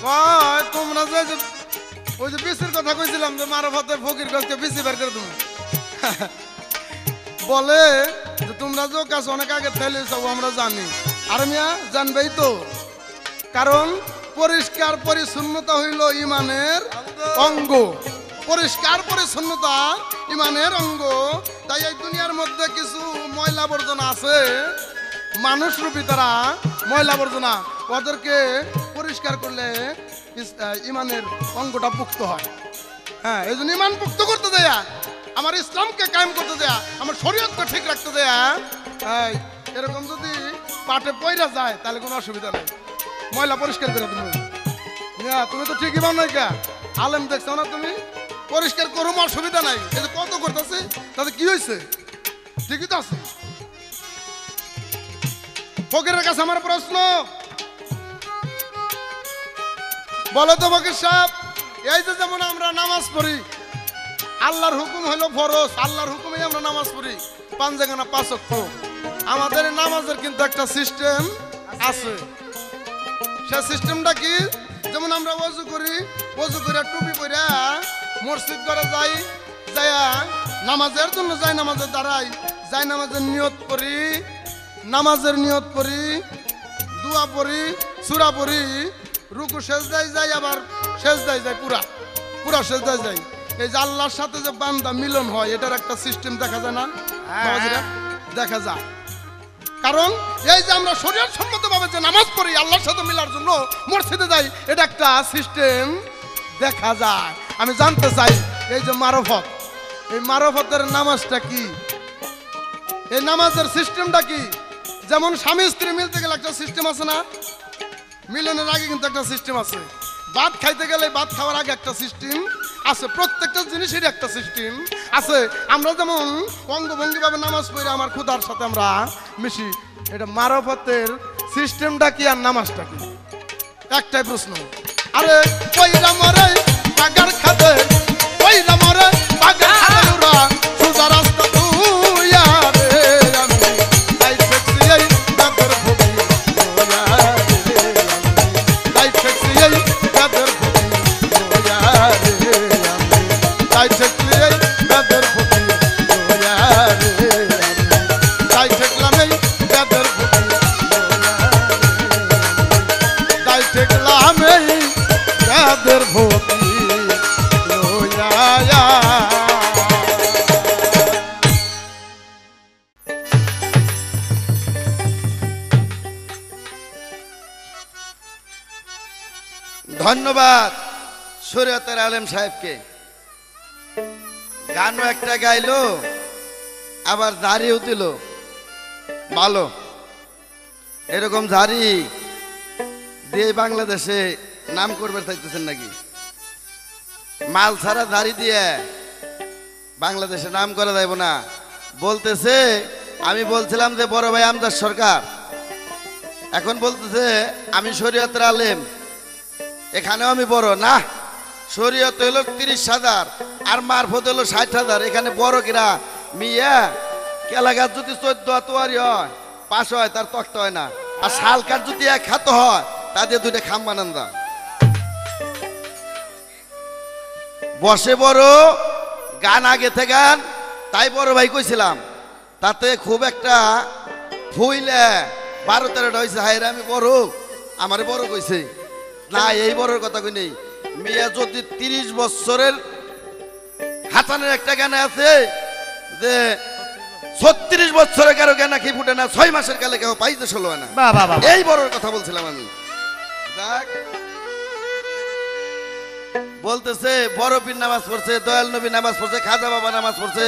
কয় তোমরা যে ওই যে বিসির কথা কইছিলাম যে মারফতের ফকির গজকে বিসি বের করে তুমি বলে যে তোমরা যে কাজ অনেক আগে ফেলে সব আমরা জানি আর মিয়া জানবেই তো কারণ পরিষ্কার পরিচ্ছন্নতা হইল ইমানের অঙ্গ পরিষ্কার পরিচ্ছন্নতা ইমানের অঙ্গ তাই এই দুনিয়ার মধ্যে কিছু ময়লা আবর্জনা আছে মানুষ রূপী তারা ময়লা আবর্জনা ওদেরকে পরিষ্কার করলে ইমানের অঙ্গটা পুক্ত হয় হ্যাঁ এই জন্য ইমান পুক্ত করতে দেয়া আমার ইসলামকে কায়েম করতে দেয়া আমার শরীয়তকে ঠিক রাখতে দেয়া এরকম যদি পাটে পয়রা যায় তাহলে কোনো অসুবিধা নেই ময়লা পরিষ্কার করে তুমি তুমি তো ঠিকই বানাই কা আলেম দেখছো না তুমি পরিষ্কার করুম অসুবিধা নাই এই যে কত করতেছে তাতে কি হয়েছে ঠিকই তো আছে ফকিরের কাছে আমার প্রশ্ন বলো তো ফকির সাহেব এই যে যেমন আমরা নামাজ পড়ি আল্লাহর হুকুম হলো ফরজ আল্লাহর হুকুমে আমরা নামাজ পড়ি পাঁচজাগানা পাঁচ ওয়াক্ত আমাদের নামাজের কিন্তু একটা সিস্টেম আছে সেই সিস্টেমটা কি যেমন আমরা ওযু করি ওযু করে টুপি পরে মসজিদ করে যাই যাইয়া নামাজের জন্য যাই নামাজে দাঁড়াই যাই নামাজের নিয়ত করি নামাজের নিয়ত করি দোয়া পড়ি সূরা পড়ি রুকু সেজদায় যাই আবার সেজদায় যাই পুরা পুরা সেজদায় যাই এই যে আল্লাহর সাথে যে বান্দা মিলন হয় এটার একটা সিস্টেম দেখা যায় না নামাজেরা দেখা যায় কারণ এই যে আমরা শরীয়ত সম্মতভাবে যে নামাজ পড়ি আল্লাহর সাথে মিলার জন্য মসজিদে যাই এটা একটা সিস্টেম দেখা যায় আমি জানতে চাই এই যে মারফত এই মারফতের নামাজটা কি এই নামাজের সিস্টেমটা কি যেমন স্বামী স্ত্রী মিলতে গেলে একটা সিস্টেম আছে না মিলনের আগে কিন্তু একটা সিস্টেম আছে ভাত খাইতে গেলে ভাত খাওয়ার আগে একটা সিস্টেম আছে প্রত্যেকটা জিনিসেরই একটা সিস্টেম আছে আমরা যেমন অঙ্গভঙ্গি ভাবে নামাজ পড়ি আমার ক্ষুধার সাথে আমরা মিশি এটা মারফতের সিস্টেমটা কি আর নামাজটা কি একটাই প্রশ্ন আরে কইরা মরে পাগার খাতে কইরা মরে পাগার খাতে ওরা সোজা রাস্তা তুই আরে আমি তাই ফেক্সি এই তাদের ভবি ওয়া রে তাই ফেক্সি এই তাদের ভবি ওয়া রে তাই ফেক্সি এই তাদের ভবি ওয়া রে তাই ফেকলাম এই তাদের ভবি তাই ফেকলাম এই তাদের ভবি ধন্যবাদ শরীয়তের আলেম সাহেবকে গানও একটা গাইলো আবার জারিও দিল ভালো এরকম জারি দিয়ে বাংলাদেশে নাম করবে চাইতেছেন নাকি মাল ছাড়া জারি দিয়ে বাংলাদেশে নাম করা যাইব না বলতেছে আমি বলছিলাম যে বড় ভাই আমজাদ সরকার এখন বলতেছে আমি শরীয়তের আলেম এখানেও আমি বড় না শরীয়ত হলো 30,000 আর মারফত হলো 60,000 এখানে বড় কিরা মিয়া কেলা গাছ যদি 14 তোয়ারি হয় 5 হয় তার তক্ত হয় না আর শাল কাঠ যদি 1 হাত হয় তা দিয়ে 2টা খাম বানান দা বসে বড় গান আগে থেকে গান তাই বড় ভাই কইছিলাম তাতে খুব একটা ফুইলে 12-13টা হয়েছে হায়রে আমি বড় আমারে বড় কইছে না এই বড়র কথা কই নেই মিয়া যদি 30 বছরের হাসানের একটা গান আছে যে 36 বছরের কারো গান কি ফুটে না 6 মাসের কালে কেউ পাইতে ষোলো না এই বড়র কথা বলছিলাম আমি দেখ বলতেছে বড় পীর নামাজ পড়ছে দয়াল নবী নামাজ পড়ছে খাজা বাবা নামাজ পড়ছে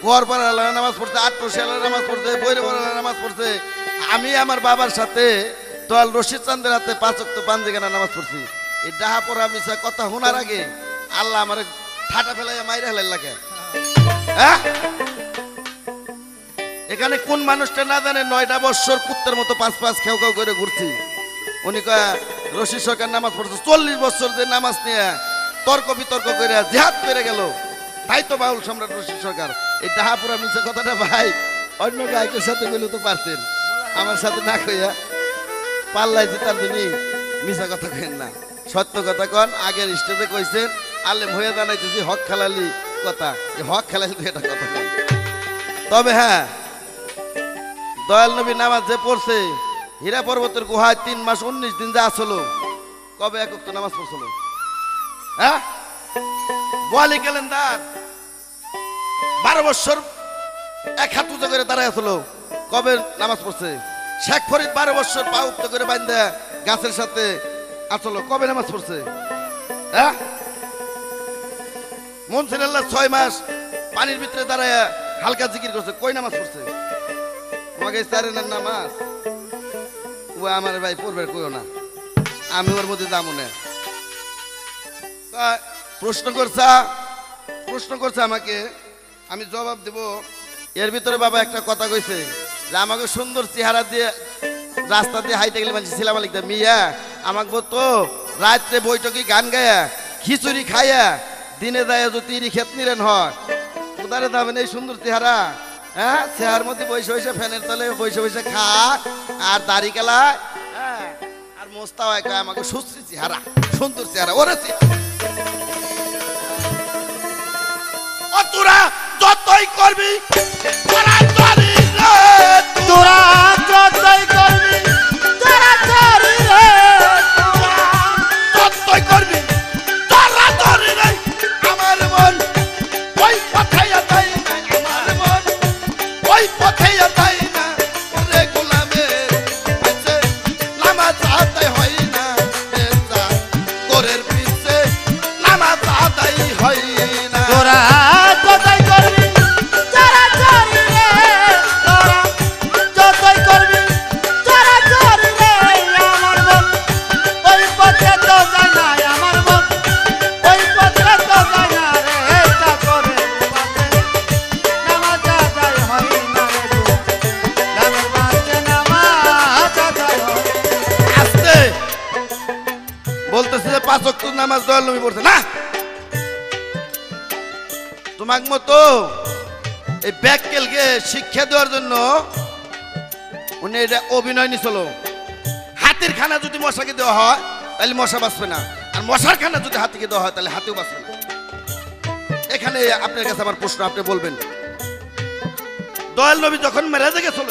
গোয়ারপাড়া নামাজ পড়ছে আট্রশিয়ালা নামাজ পড়ছে বৈরবরা নামাজ পড়ছে আমি আমার বাবার সাথে দয়াল রশিদ চান্দের হাতে 5 ওয়াক্ত পাঞ্জিগানা নামাজ পড়ছি এই ডাহা পড়া মিশা কথা শোনার আগে আল্লাহ আমার ঠাটা ফেলাই মাইরা হেলাই লাগে হ্যাঁ এখানে কোন মানুষটা না জানে 9টা বছর কুত্তের মতো 5 খেউ খেউ করে ঘুরছি উনি কয় রশিদ সরকার নামাজ পড়ছে 40 বছর যে নামাজ নিয়ে তর্ক বিতর্ক করে জিহাদ করে গেল তাই তো বাউল সম্রাট রশিদ সরকার এই ডাহা পড়া মিশা কথাটা ভাই অন্য গায়কের সাথে বলে তো পারতেন আমার সাথে না কইয়া পাল্লাই জিতার জন্য মিশা কথা কেন না সত্য কথা কন, আগের স্টেজে কইছেন আলেম হয়ে জানাইতেছি হক খেলালি কথা, এই হক খেলালি এটা কথা কন। তবে হ্যাঁ, দয়াল নবী নামাজ যে পড়ছে হীরা পর্বতের গুহায় 3 মাস 19 দিন যা আসলো, কবে একক তো নামাজ পড়ছিল? হ্যাঁ, বলি ক্যালেন্ডার 12 বছর এক হাত উঁচু করে দাঁড়ায় আসলো, কবে নামাজ পড়ছে? শেখ ফরিদ 12 বছর পা উঁচু করে বান্ধা গাছের সাথে আসলো, কবে নামাজ পড়ছে? হ্যাঁ, মনসিরাল্লাহ 6 মাস পানির ভিতরে দাঁড়ায় হালকা জিকির করছে, কই নামাজ পড়ছে? আমাকে চারেনের নামাজ ও আমার ভাই পড়বে কইও না, আমি ওর মধ্যে যাবো না। প্রশ্ন করছে আমাকে, আমি জবাব দেব। এর ভিতরে বাবা একটা কথা কইছে যে আমাকে সুন্দর চেহারা দিয়ে রাস্তা দিয়ে হাইতে গেলে মানুষ ছিলাম লিখতে মিয়া আমাকে বলতো রাত্রে বৈঠকি গান গায়া খিচুড়ি খাইয়া দিনে যায় যদি ক্ষেত নিলেন হয় কোথায় যাবেন এই সুন্দর চেহারা? হ্যাঁ, চেহার মধ্যে বসে বসে ফ্যানের তলে বসে বসে খা আর দাড়ি কালা, হ্যাঁ, আর মোস্তাও আমাকে সুশ্রী চেহারা, সুন্দর চেহারা। ওরে তোরা যতই করবি তোরা চরি রে, তোরা যতই করবি তোরা চরি রে, যতই করবি তোরা চরি রে, আমার মন ওই পথেই তাই না, আমার মন ওই পথেই তাই না, রে গোলামের আছে নামাজ আদায় হয় না, বেচা গোরের পিছে নামাজ আদায় হয় না। তোরা যতই করবি তোরা চরি রে, তোরা যতই করবি তোরা চরি রে, আমার মন ওই পথে তো যায় না, আমার মন ওই পথে তো যায় না রে, তা করে নামাজ আদায় হয় না রে, নামের বাঁচে নামাজ আদায় হয়। আস্তে বলতেছে যে 5 ওয়াক্ত নামাজ দয়াল নবী পড়ছে না, তোমার মতো এই ব্যাককেলকে শিক্ষা দেওয়ার জন্য উনি এটা অভিনয় নিছিল। হাতির খানা যদি মশাকে দেওয়া হয় তাহলে মশা বাঁচবে না, আর মশার খানা যদি হাতিকে দেওয়া হয় তাহলে হাতিও বাঁচবে না। এখানে আপনার কাছে আমার প্রশ্ন, আপনি বলবেন দয়াল নবী যখন মেরাজে গেছিল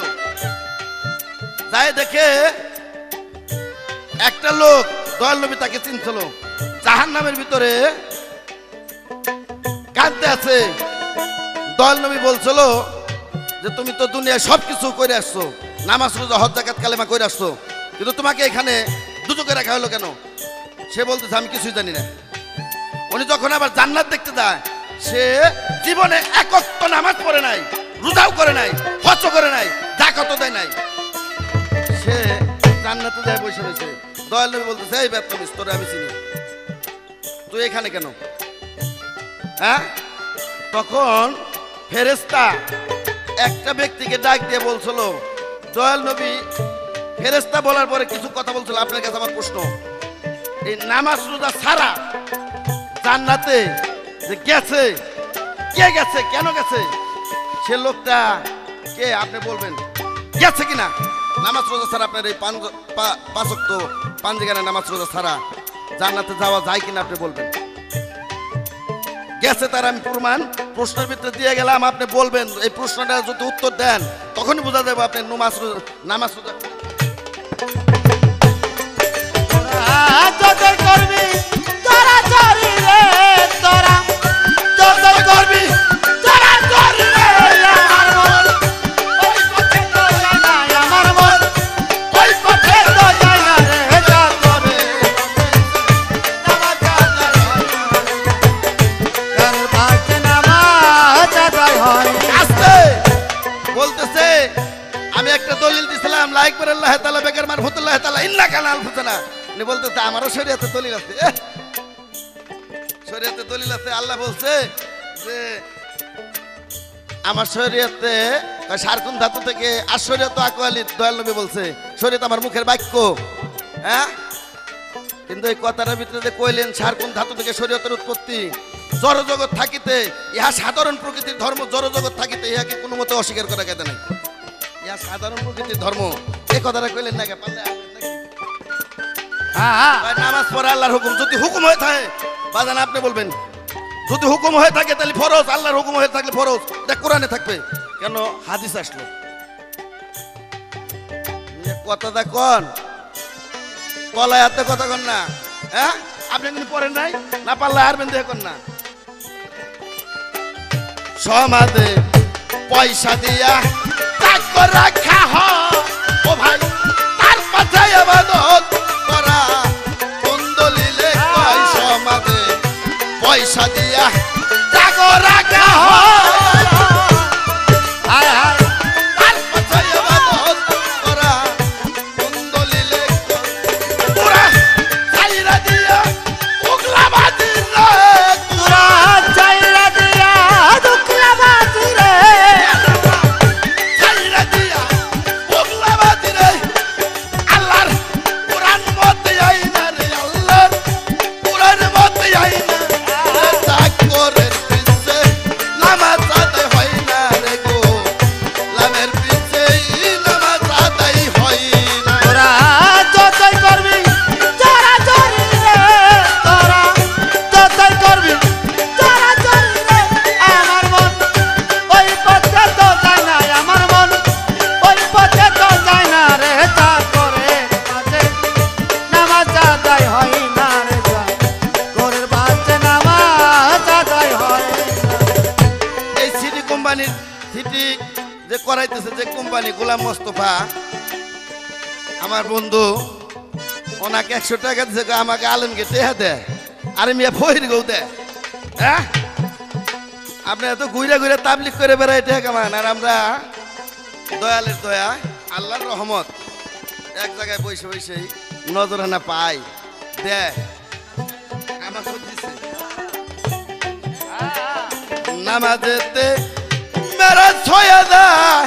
যাই দেখে একটা লোক, দয়াল নবী তাকে চিনছিল, জাহান্নামের ভিতরে কাঁদতে আছে। দয়াল নবী বলছিল যে তুমি তো দুনিয়ায় সবকিছু করে আসছো, নামাজ রোজা হজ যাকাত কালেমা করে আসছো, কিন্তু তোমাকে এখানে দুজকে রাখা হলো কেন? সে বলতেছে আমি কিছুই জানি না। উনি যখন আবার জান্নাত দেখতে যায়, সে জীবনে এক ওয়াক্ত নামাজ পড়ে নাই, রোজাও করে নাই, হজও করে নাই, যাকাতও দেয় নাই, সে জান্নাতে যায় বসে রয়েছে। দয়াল নবী বলতেছে এই বেতমিস তোরে আমি চিনি, তুই এখানে কেন? হ্যাঁ, তখন ফেরেশতা একটা ব্যক্তিকে ডাক দিয়ে বলছিল, দয়াল নবী ফেরেশতা বলার পরে কিছু কথা বলছিল। আপনার কাছে আমার প্রশ্ন, এই নামাজ রোজা ছাড়া জান্নাতে যে গেছে, কে গেছে, কেন গেছে, সে লোকটা কে আপনি বলবেন? গেছে কিনা নামাজ রোজা ছাড়া? আপনার এই 5 ওয়াক্ত পাঞ্জিগানে নামাজ রোজা ছাড়া জান্নাতে যাওয়া যায় কিনা আপনি বলবেন? গেছে তার আমি প্রমাণ প্রশ্নের ভিতরে দিয়ে গেলাম, আপনি বলবেন। এই প্রশ্নটা যদি উত্তর দেন তখনই বোঝা যাবে আপনি নামাজ রোজা। যতই করবি তোরা চরি রে, তোরা যতই করবি তোরা চরি রে, আমার মন ওই পথে তো যায় না, আমার মন ওই পথে তো যায় না রে, যা করে নামাজ আদায় হয় না, কার বাঁচে নামাজ আদায় হয়। আস্তে বলতেছে আমি একটা দলিল দিছিলাম, লাইক করে আল্লাহ তাআলা বেকার মারফুতুল্লাহ তাআলা ইন্না কানা আল ফুতানা। উনি বলতেছে আমারও শরীয়তে দলিল আছে, শরীয়তে দলিল আছে। আল্লাহ বলছে যে আমার শরীয়তে সারকুন ধাতু থেকে আশরিয়ত আকওয়ালি, দয়াল নবী বলছে শরীয়ত আমার মুখের বাক্য। হ্যাঁ, কিন্তু এই কথাটার ভিতরে যে কইলেন সারকুন ধাতু থেকে শরীয়তের উৎপত্তি, জড় জগৎ থাকিতে ইহা সাধারণ প্রকৃতির ধর্ম, জড় জগৎ থাকিতে ইহাকে কোনো মতে অস্বীকার করা গেছে নাই, ইহা সাধারণ প্রকৃতির ধর্ম। এই কথাটা কইলেন না, পারলে হ্যাঁ ভাই, নামাজ পড়া আল্লাহর হুকুম, যদি হুকুম হয়ে থাকে বাজান আপনি বলবেন, যদি হুকুম হয়ে থাকে তাহলে ফরজ, আল্লাহর হুকুম হয়ে থাকলে ফরজ, এটা কোরআনে থাকবে কেন হাদিস আসলো? কথাটা কন তলায় হাতে কথা কন না, হ্যাঁ আপনি কিন্তু পড়েন নাই, না পারলে আর বেঁধে কন না। সমাজে পয়সা দিয়া টাকা রাখা হয় ও ভাই, তার পাছায় আবাদত করা কোন দলিলে কয়? সমাজে পয়সা দিয়া টাকা রাখা হয়, হায় হায় তার পাছায় আবাদত করা কোন দলিলে কয়? পুরা ছাইরা দিয়া উগলা বাজির রে, তোরা চাইরা দিয়া দুকলা বাজি রে ছাইরা দিয়া উগলা বাজির রে, আল্লাহর কোরআন মতে আইনা রে, আল্লাহর কোরআন মতে আইনা রে, চাকরের পিছে নামাজ আদায় হয় না রে গো, লামের পিছে নামাজ আদায় হয় না। তোরা যতই করবি তোরা চরি রে, তোরা যতই করবি তোরা চরি রে, আমার মন ওই পথে তো যায় না, আমার মন ওই পথে তো যায় না রে, তা করে আছে নামাজ আদায় হয় না রে, ঘরের বাচ্চা নামাজ আদায় হয় না। এই সিটি কোম্পানির সিটি যে করাইতেছে যে কোম্পানি গোলাম মোস্তফা আমার বন্ধু, ওনাকে 100 টাকা দিছে, আমাকে আলমকে টেহা দেয়, আরে মিয়া ফহির গৌ দেয়, হ্যাঁ আপনি এত ঘুরে ঘুরে তাবলিক করে বেড়াই টেহা কামান, আর আমরা দয়ালের দয়া আল্লাহর রহমত এক জায়গায় বসে বসেই নজরানা পাই দেয়, আমাকে দিছে নামাজেতে মেরা ছয়া দেয়,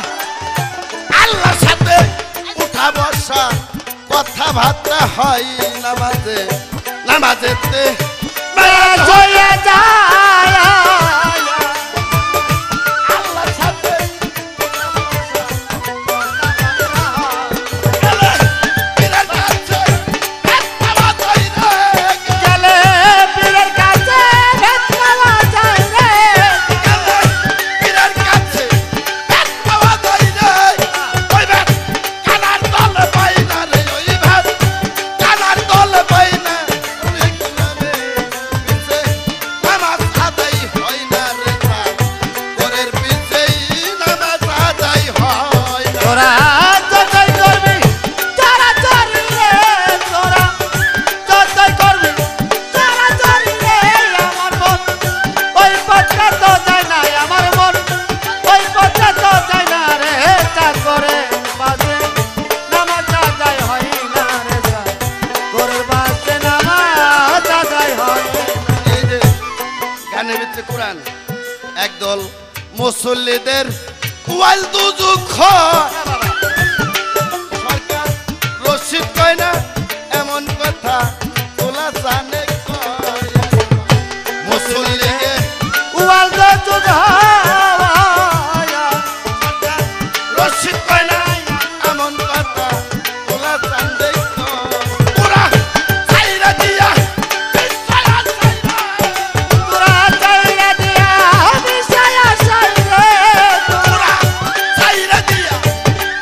আল্লাহর সাথে উঠা বসা কথাবার্তা হয় নামাজে, নামাজেতে মেরা হয়ে যায় আল্লাহর সাথে গেলে পীরের কাছে ফতোয়া দেয় রে, গেলে পীরের কাছে ভেদ পাওয়া যায় রে, গেলে পীরের কাছে ফতোয়া দেয় রে, ওই ভেদ কানার তলে পাই না রে, ওই ভেদ কানার তলে পাই না, ইসলামে পিছে নামাজ আদায় হয় না রে, ঘরের পিছেই নামাজ আদায় হয় না। তোরা যতই করবি তোরা চরি রে, তোরা যতই করবি তোরা চরি রে, আমার মন ওই পথে তো যায় না, আমার মন ওই পথে তো যায় না রে, তা করে বাজে নামাজ আদায় হয় না রে, ঘরের বাজে নামাজ আদায় হয় না। এই যে গানের ভিতরে কোরআন, একদল মুসল্লিদের ওয়াল দুজুখ, সরকার রশিদ কয় না এমন কথা, তোলা জানে কয় মুসল্লিকে উয়াল দে তুধা রশিদ কয় না এমন কথা, তোলা জানে কয় পুরা ছাইরা দিয়া বিছায়া ছাইরা, তোরা চাইরা দিয়া বিষয় আসাই রে, পুরা ছাইরা দিয়া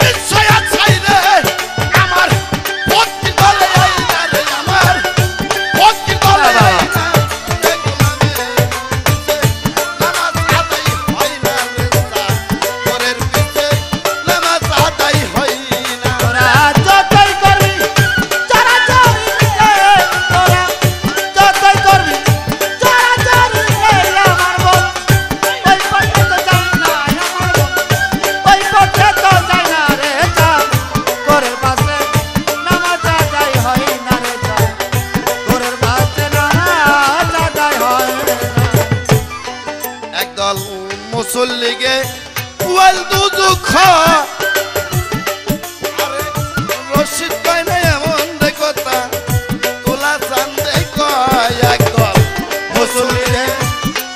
বিছায়া ছাইরা, আমার ভক্তি দলে আইনা রে, আমার ভক্তি দলে আইনা রে, নামাজ আদায় হয় না রে, ঘরের পিছে নামাজ আদায় হয় না। তোরা যতই করবি তোরা চরি রে, তোরা যতই করবি তোরা চরি রে, আমার মন ওই পথে তো যায় না, আমার মন ওই পথে তো যায় না রে, ঘরের পাশে নামাজ আদায় হয় না রে, ঘরের পাশে নামাজ আদায় হয় না। একদল মুসল্লিকে ওয়াল দুজুখ, আরে রশিদ কয় না এমন রে কথা, তোলা চান্দে কয় একদল মুসল্লিকে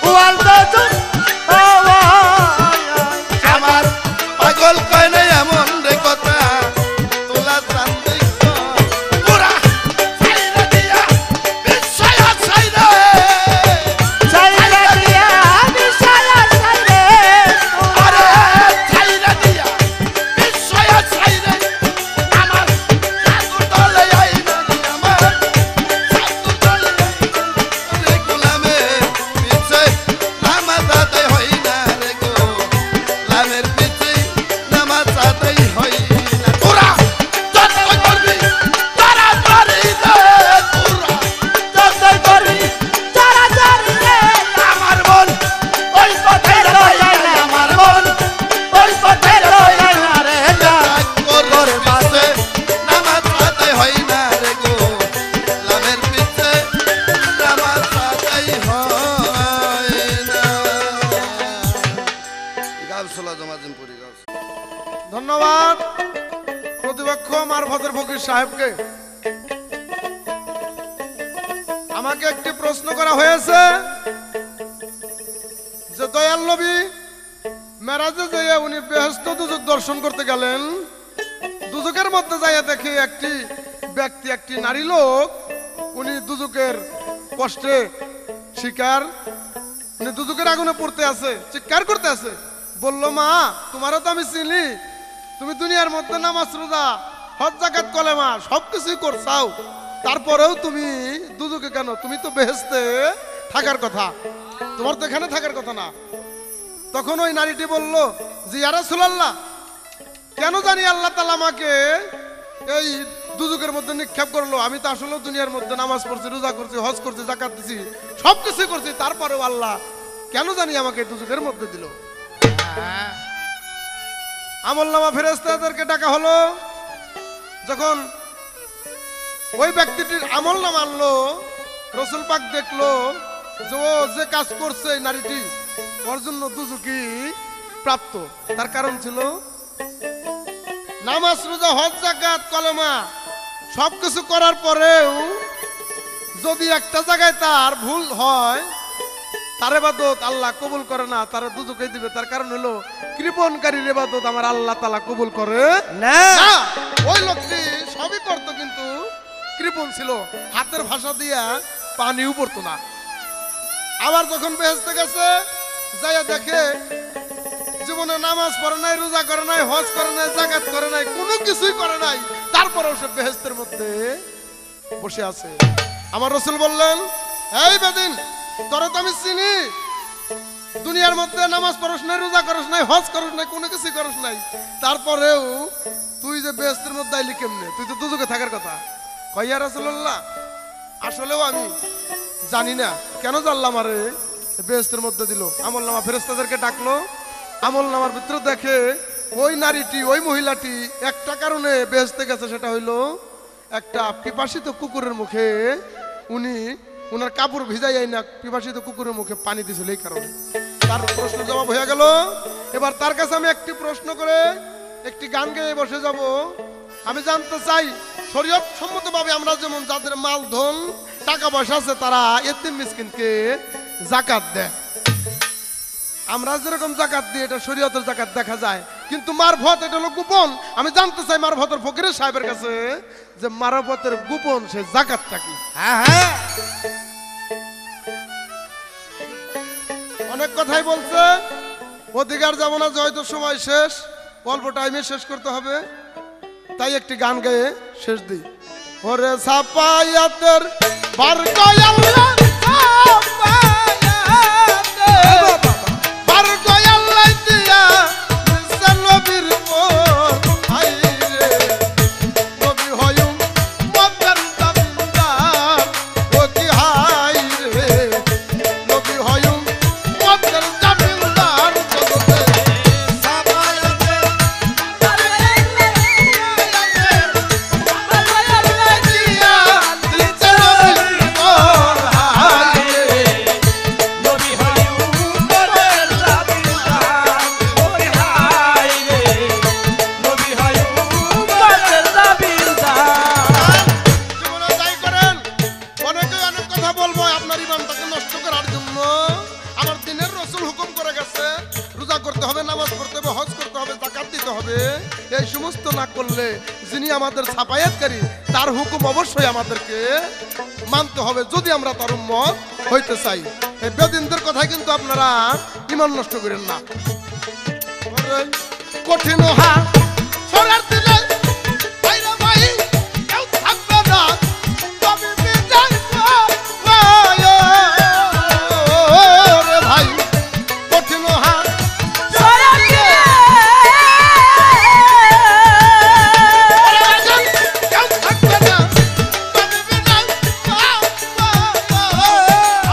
উয়াল দে তুধা আমার পাগল কয় না এমন রে কথা, তোলা চান্দে কয় পুরা ছাইরা পীর সাহেবকে আমাকে একটি প্রশ্ন করা হয়েছে যে দয়াল নবী মেরাজে যেয়ে উনি বেহেশত দুজক দর্শন করতে গেলেন, দুজকের মধ্যে যাইয়া দেখে একটি ব্যক্তি, একটি নারী লোক, উনি দুজকের কষ্টে শিকার, উনি দুজকের আগুনে পড়তে আছে, চিৎকার করতে আছে। বলল, মা তোমারও তো আমি চিনি, তুমি দুনিয়ার মধ্যে নামাজ রোজা হজ যাকাত কলেমা সবকিছুই করছাও, তারপরেও তুমি দুজকে কেন? তুমি তো বেহেশতে থাকার কথা, তোমার তো এখানে থাকার কথা না। তখন ওই নারীটি বলল যে ইয়া রাসূলুল্লাহ, কেন জানি আল্লাহ তাআলা আমাকে এই দুজকের মধ্যে নিক্ষেপ করলো। আমি তো আসলে দুনিয়ার মধ্যে নামাজ পড়ছি, রোজা করছি, হজ করছি, যাকাত দিছি, সবকিছু করছি, তারপরেও আল্লাহ কেন জানি আমাকে দুজকের মধ্যে দিল। আমলনামা ফেরেশতাদেরকে ডাকা হলো। যখন ওই ব্যক্তিটির আমলনামা আনলো, রাসূল পাক দেখলো যে ও যে কাজ করছে এই নারীটি, ওর জন্য দুজকি প্রাপ্ত। তার কারণ ছিল নামাজ রোজা হজ যাকাত কলেমা সবকিছু করার পরেও যদি একটা জায়গায় তার ভুল হয়, তার ইবাদত আল্লাহ কবুল করে না, তার দুজকে দিবে। তার কারণ হলো কৃপণকারীর ইবাদত আমার আল্লাহ তাআলা কবুল করে না। ওই লোকটি সবই করতো কিন্তু কৃপণ ছিল, হাতের ভাষা দিয়া পানিও পড়তো না। আবার যখন বেহেশতে গেছে, যাইয়া দেখে জীবনে নামাজ পড়ে নাই, রোজা করে নাই, হজ করে নাই, যাকাত করে নাই, কোনো কিছুই করে নাই, তারপরেও সে বেহেশতের মধ্যে বসে আছে। আমার রাসূল বললেন, এই বেদিন, তোরে তো আমি চিনি, দুনিয়ার মধ্যে নামাজ পড়স নাই, রোজা করস নাই, হজ করস নাই, কোনো কিছুই করস নাই, তারপরেও তুই যে বেহেশতের মধ্যে আইলি কেমনে? তুই তো দুজকে থাকার কথা। কয়, ইয়া রাসূলুল্লাহ, আসলেও আমি জানি না কেন জানলাম আরে বেহেশতের মধ্যে দিল। আমলনামা ফেরেশতাদেরকে ডাকলো। আমলনামার ভিতরে দেখে ওই নারীটি, ওই মহিলাটি একটা কারণে বেহেশতে গেছে, সেটা হইলো একটা পিপাসিত কুকুরের মুখে উনি ওনার কাপড় ভিজাই না পিপাসিত কুকুরের মুখে পানি দিয়েছিল, এই কারণে। তার প্রশ্ন জবাব হয়ে গেল। এবার তার কাছে আমি একটি প্রশ্ন করে একটি গান গেয়ে বসে যাব। আমি জানতে চাই, শরীয়ত সম্মতভাবে আমরা যেমন যাদের মাল ধন টাকা পয়সা আছে তারা এতিম মিসকিনকে যাকাত দেয়, আমরা যেরকম যাকাত দিই এটা শরীয়তের যাকাত দেখা যায়, কিন্তু মারফত এটা হলো গোপন। আমি জানতে চাই মারফতের ফকিরের সাহেবের কাছে যে মারফতের গোপন সে যাকাতটা কি? হ্যাঁ, অনেক কথাই বলছে, অধিকার যাব না, হয়তো সময় শেষ, অল্প টাইমে শেষ করতে হবে, তাই একটি গান গেয়ে শেষ দিই। ওরে সাপায়াতের বার কয়াল্লাহ, বার কয়াল্লাহ দিয়া নবীর পর আইরে নবী হয়ুম মদন তাবিন্দার ও কি হাই রে, নবী হয়ুম মদন তাবিন্দার জগতে সাপায়াতের দিয়া দিতে নবীর পর আই রে, নবী হয়ু মোদের জাবিদার, ওরে হায় রে, নবী হয়ু মোদের জাবিদার। জীবনে যাই করেন, অনেকে অনেক কথা বলবো আপনার ইমানটাকে নষ্ট করার জন্য। আমার দিনের রাসূল হুকুম করে গেছে রোজা করতে হবে, নামাজ পড়তে হবে, হজ করতে হবে, যাকাত দিতে হবে। এই সমস্ত না করলে যিনি আমাদের ছাপায়াতকারী তার হুকুম অবশ্যই আমাদেরকে মানতে হবে যদি আমরা তার উম্মত হইতে চাই। এই বেদিনদের কথাই কিন্তু আপনারা ইমান নষ্ট করেন না। কঠিন হা সরার দিলে ভাইরা ভাই কেউ থাকবে না, তবে বিদায় রে ভাই, কঠিন হা কেউ থাকবে না, তবে বিদায়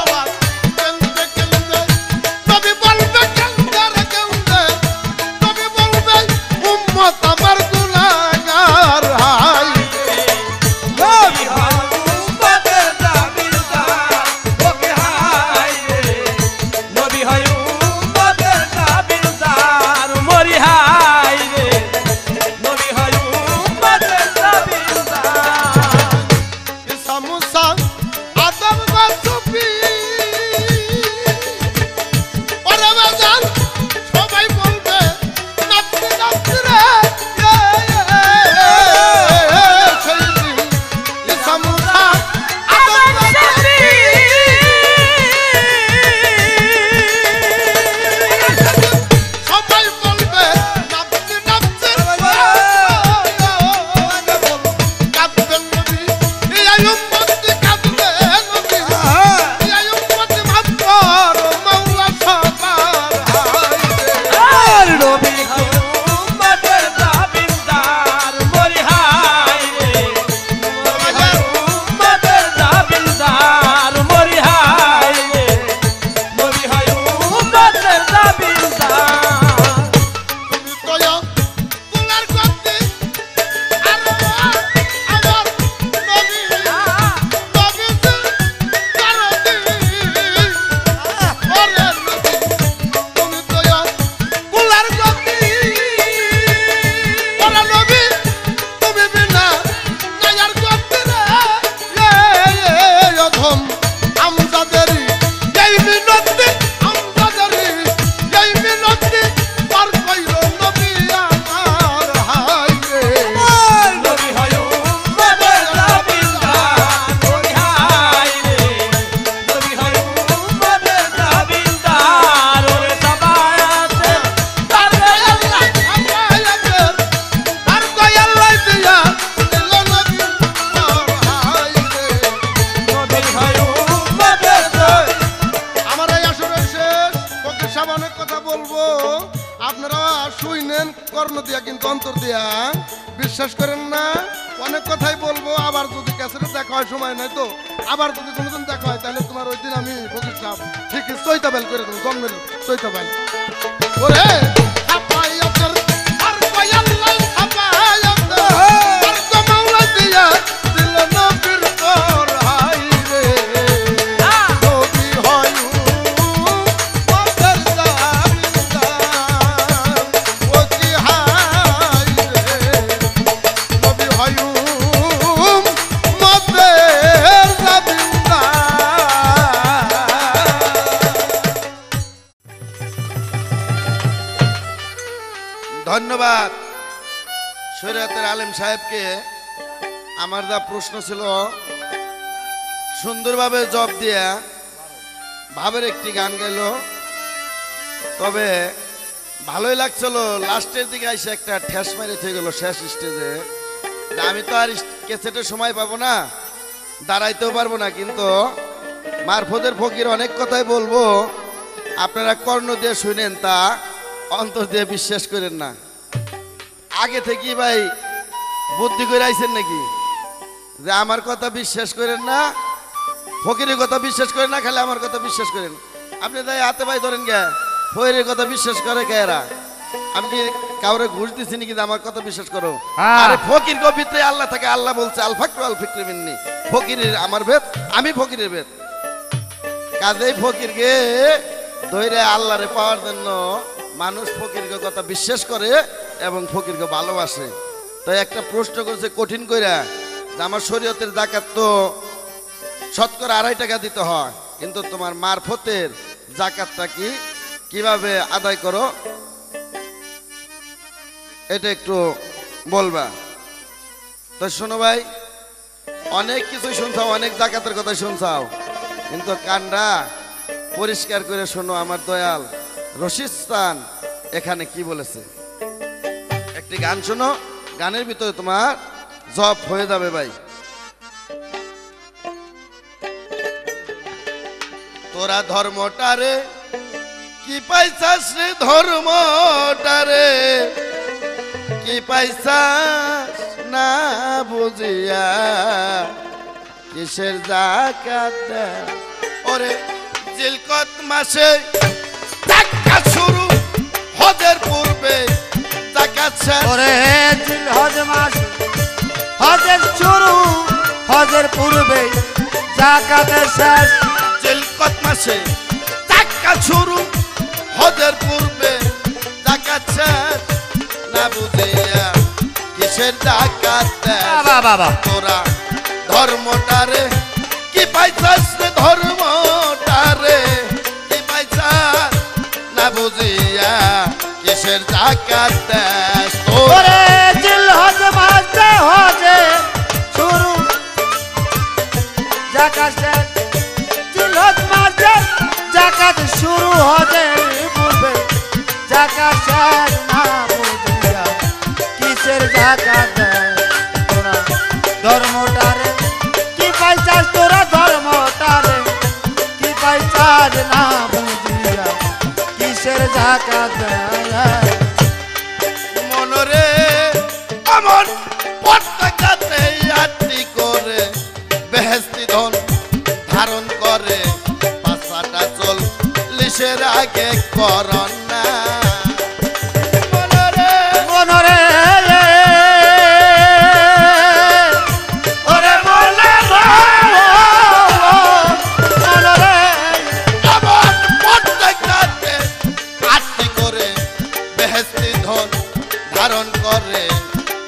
আবার কেন্দে কেন্দে তবে বলবে কেন্দে রে কেন্দে, তবে বলবে উম্মত আমার সুফি ওরে বাজান সবাই বলবে নাচতে নাচতে রে বিশ্বাস করেন না অনেক কথাই বলবো আবার যদি ক্যাসেটে দেখা হয় সময় নাই তো আবার যদি কোনোদিন দেখা হয় তাহলে তোমার ওই দিন আমি ফকির সাহেব ঠিকই চৈতাবেল করে দেবো জন্মের চৈতাবেল ওরে ধন্যবাদ শরীয়তের আলেম সাহেবকে। আমার যা প্রশ্ন ছিল সুন্দরভাবে জবাব দিয়া ভাবের একটি গান গেল, তবে ভালোই লাগছিল। লাস্টের দিকে এসে একটা ঠেস মেরে থেকে গেল শেষ স্টেজে। আমি তো আর ক্যাসেটের সময় পাবো না, দাঁড়াইতেও পারবো না, কিন্তু মারফতের ফকির অনেক কথাই বলবো, আপনারা কর্ণ দিয়ে শুনেন, তা অন্তর দিয়ে বিশ্বাস করেন না। আগে থেকে ভাই বুদ্ধি করে আইছেন নাকি যে আমার কথা বিশ্বাস করেন না, ফকিরের কথা বিশ্বাস করেন না, খালি আমার কথা বিশ্বাস করেন? আপনি তাই হাতে ভাই ধরেন গে, ফকিরের কথা বিশ্বাস করে কেরা? আমি কি কাউরে ঘুষ দিছি নাকি আমার কথা বিশ্বাস করো? আরে ফকির গো ভিতরে আল্লাহ থাকে, আল্লাহ বলছে আল ফাকরু আল ফিকরি মিন্নি, ফকিরের আমার ভেদ, আমি ফকিরের ভেদ। কাজেই ফকিরকে ধরে আল্লাহরে পাওয়ার জন্য মানুষ ফকিরকে কথা বিশ্বাস করে এবং ফকিরকে ভালোবাসে। তাই একটা প্রশ্ন করছে কঠিন কইরা যে আমার শরীয়তের যাকাত তো শতকরা 2.5 টাকা দিতে হয়, কিন্তু তোমার মারফতের যাকাতটা কি কিভাবে আদায় করো এটা একটু বলবা। তো শোনো ভাই, অনেক কিছু শুনছাও, অনেক যাকাতের কথা শুনছাও, কিন্তু কানরা পরিষ্কার করে শোনো। আমার দয়াল রশিদ এখানে কি বলেছে একটি গান শোনো, গানের ভিতরে তোমার জব হয়ে যাবে ভাই। তোরা ধর্মটারে কি পাইছাস রে, ধর্মটারে কি পাইছাস না বুঝিয়া, কিসের যাকাত দে ওরে জিলকত মাসে যাকাত শুরু, হজের পূর্বে যাকাত শেষ। ওরে জিলহজ মাস হজের শুরু, হজের পূর্বে যাকাত শেষ। জিলকত মাসে যাকাত শুরু, হজের পূর্বে যাকাত শেষ, না বুঝিয়া কিসের যাকাত দে। বাবা বাবা তোরা ধর্মটারে কি পাইছাস রে, জাকাত দেশ ওরে জিলহজ মাসে হজে শুরু জাকাত শেষ জিলহজ মাসে জাকাত শুরু হজে পূর্বে জাকাত শেষ না বুঝিয়া কিসের জাকাত দেয় তোরা ধর্মটারে কি পাইছাস তোরা ধর্মটারে কি পাইছাস না বুঝিয়া কিসের জাকাত দেয় মনরে আমার পতাকাতে আটটি করে বেহেস্তি ধন ধারণ করে পাঁচটা চল্লিশের আগে করন না মনরে মনরে ওরে মনরে মনরে আমার পতাকাতে আটটি করে বেহেস্তি ধন ধারণ করে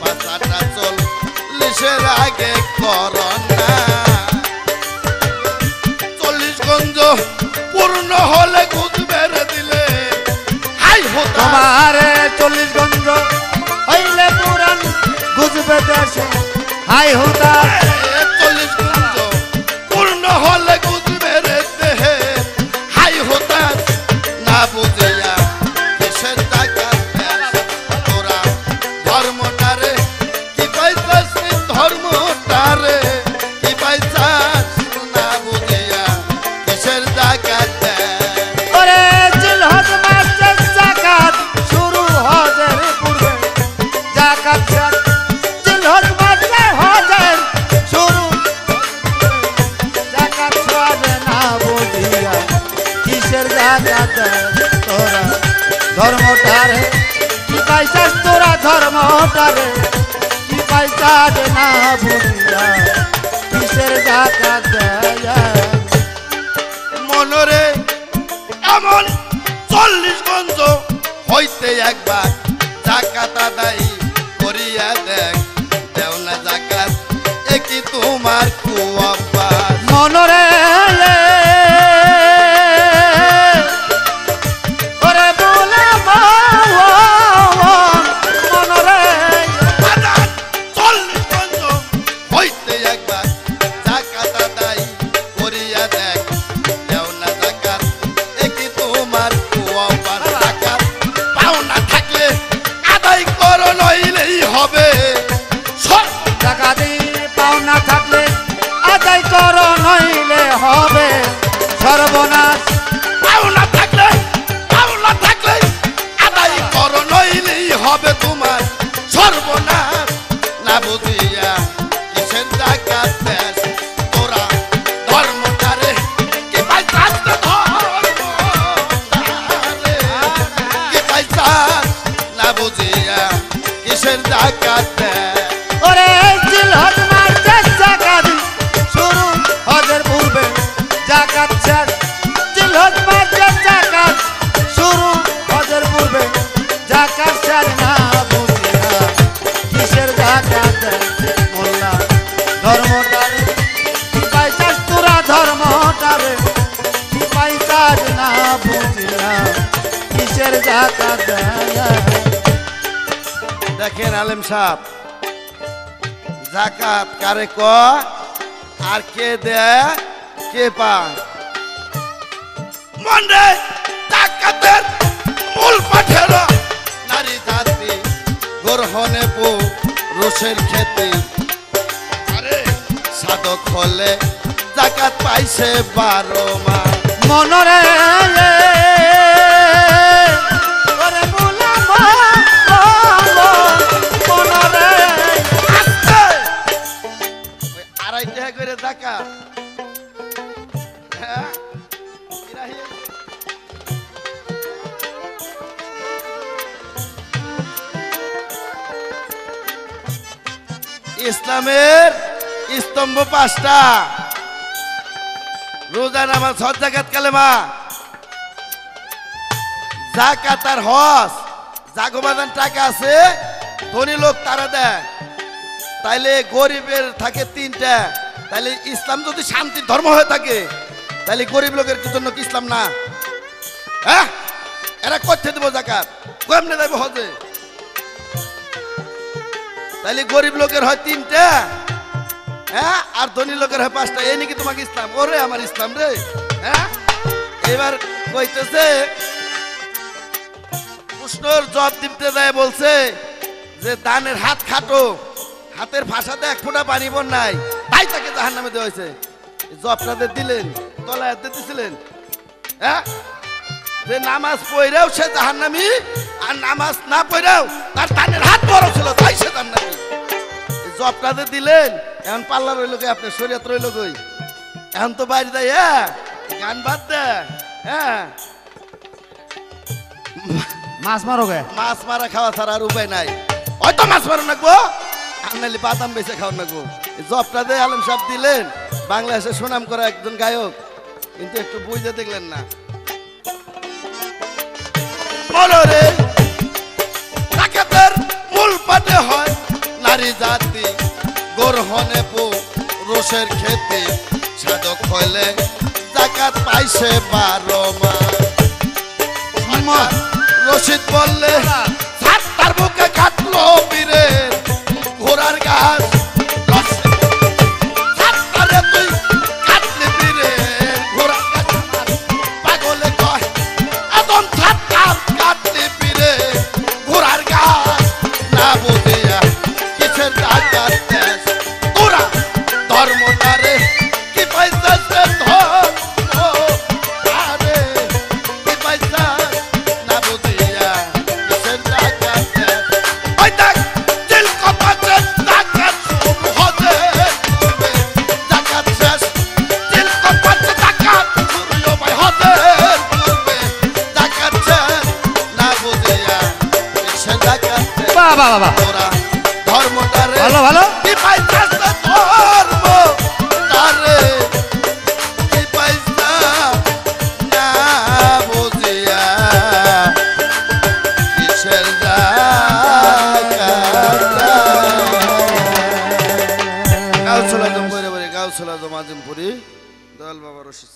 পাঁচটা চল্লিশের আগে করন না 40 গঞ্জ পূর্ণ হলে গুদ বেড়ে দিলে হাই হতো তোমারে 40 গঞ্জ হইলে পুরান গুজবে দেশে হাই হুদা 40 গঞ্জ পূর্ণ হলে গুদ বেড়ে দেহে হাই হতাস না বুঝিয়া কিসের জাকাত দেশ তোরা ধর্মটারে কি পাইছাস ধর্মটারে কি পাইছাস না বুঝিয়া কিসের জাকাত দেশ ওরে জিলহজ মাসে জাকাত শুরু হজের পূর্বে জাকাত শেষ জিলহজ মাসে হজের শুরু জাকাত শেষ না বুঝিয়া কিসের জাকাত দেয় তোরা ধর্মটারে কি পাইছাস তোরা ধর্মটারে কি পাইছাস না বুঝিয়া কিসের জাকাত দেয় মনরে এমন 40 গঞ্জ হইতে একবার জাকাত আদায় করিয়া দেখ দেও না জাকাত একই তোমার কুয়াবাস মনরে ওরে বলে মনরে আদান 40 গঞ্জ হইতে একবার জাকাত আদায় করিয়া দেখ দেও না জাকাত একই তোমার কুয়াবাস জাকাত পাও না থাকলে আদায় করো নইলেই হবে সব টাকা দিয়ে পাওনা থাকলে আদায় করো নইলে হবে সর্বনাশ পাওনা থাকলে আদায় করো নইলেই হবে তোমার সর্বনাশ না বুঝিয়া কিসের জাকাত দেশ তোরা ধর্মটারে কি পাইছাস ধর্মটারে কি পাইছাস না বুঝিয়া কিসের জাকাত দেশ ওরে জিলহজ মাসে জাকাত শুরু হজের পূর্বে জাকাত শেষ জিলহজ মাসে জাকাত শুরু হজের পূর্বে জাকাত শেষ না বুঝিয়া কিসের জাকাত দেয় মোল্লা ধর্মটারে কি পাইছাস তোরা ধর্মটারে কি পাইছাস না বুঝিয়া কিসের জাকাত দেয় দেখেন আলেম সাহেব জাকাত কারে ক আর কে দেয় কে পায় মন্ডে জাকাতের মূল পাঠেরা নারী জাতি গ্রহণে পুরুষের খেতে আরে সাধক হলে জাকাত পাইছে 12 মাস মনরে ওরে বুলা মনরে আস্তে ওই 2.5 টাকা করে জাকাত হ্যাঁ ইরাহি ইসলামের স্তম্ভ 5টা রোজা নামাজ হজ যাকাত কালেমা যাকাত আর হজ জাগোবাদান টাকা আছে ধনী লোক তারা দেয় তাইলে গরিবের থাকে 3টা তাইলে ইসলাম যদি শান্তির ধর্ম হয়ে থাকে তাইলে গরিব লোকের জন্য কি ইসলাম না হ্যাঁ এরা করতে দেবো জাকাত কেমনে দেবো হজে? তাইলে গরিব লোকের হয় 3টা, হ্যাঁ, আর ধনী লোকের হয় 5টা। এই নাকি তোমাকে ইসলাম? ওরে আমার ইসলাম রে। হ্যাঁ, এবার কইতেছে প্রশ্নর জবাব দিতে যায়, বলছে যে দানের হাত খাটো, হাতের ফাঁসাতে 1 ফোঁটা পানি বন নাই, তাই তাকে জাহান্নামে দেওয়া হয়েছে। জবটাতে দিলেন, তলায় দিতেছিলেন, হ্যাঁ, যে নামাজ পড়েও সে জাহান্নামী, আর নামাজ না পড়েও তার দানের হাত বড় ছিল, তাই সে জাহান্নামী। জবটাতে দিলেন, এখন পাল্লা রইল কই, আপনার শরীয়ত রইল কই? এখন তো বাইরে দেয়, হ্যাঁ, গান বাদ দেয়, হ্যাঁ, মাছ মারো গে। মাছ মারা খাওয়া ছাড়া আর উপায় নাই। হয়তো মাছ মারো নাকবো, আর নাহলে বাদাম বেচে খাওয়া নাকবো। জবটা দিয়ে আলম সাহেব দিলেন, বাংলাদেশের সুনাম করা একজন গায়ক, কিন্তু একটু বুঝতে দেখলেন না। মনরে জাকাতের মূল পাটে হয় নারী জাতি, গোরহনে পুরুষের খেতে, সাধক হইলে জাকাত পাইছে 12 মাস। রশিদ বললে তার বুকে কাটলো বীরের ঘোড়ার গাছ, তুই কাটলি বীরের ঘোড়ার গাছ, পাগলে কয় আদম ছাত্তার কাটলি বীরের ঘোড়ার গাছ, না বুঝিয়া কিসের জাকাত দেশ তোরা ধর্মটারে কি পাইছিস রে ধর্মটারে কি পাইছিস না বুঝিয়া কিসের জাকাত দেশ। ওই দেখ দিল কপাতে জাকাত শুরু হতে জাকাত শেষ, দিল কপাতে জাকাত শুরু ভাই হতে জাকাত শেষ, না বুঝিয়া কিসের জাকাত দেশ। বাহ বাহ বাহ, তোরা ধর্মটারে ভালো ভালো। কি পাইছিস রে ধর্মটারে কি পাইছিস না বুঝিয়া কিসের জাকাত দেশ। গাউছলা জম করে গাউছলা জম আজিমপুরি দয়াল বাবা রশিদ।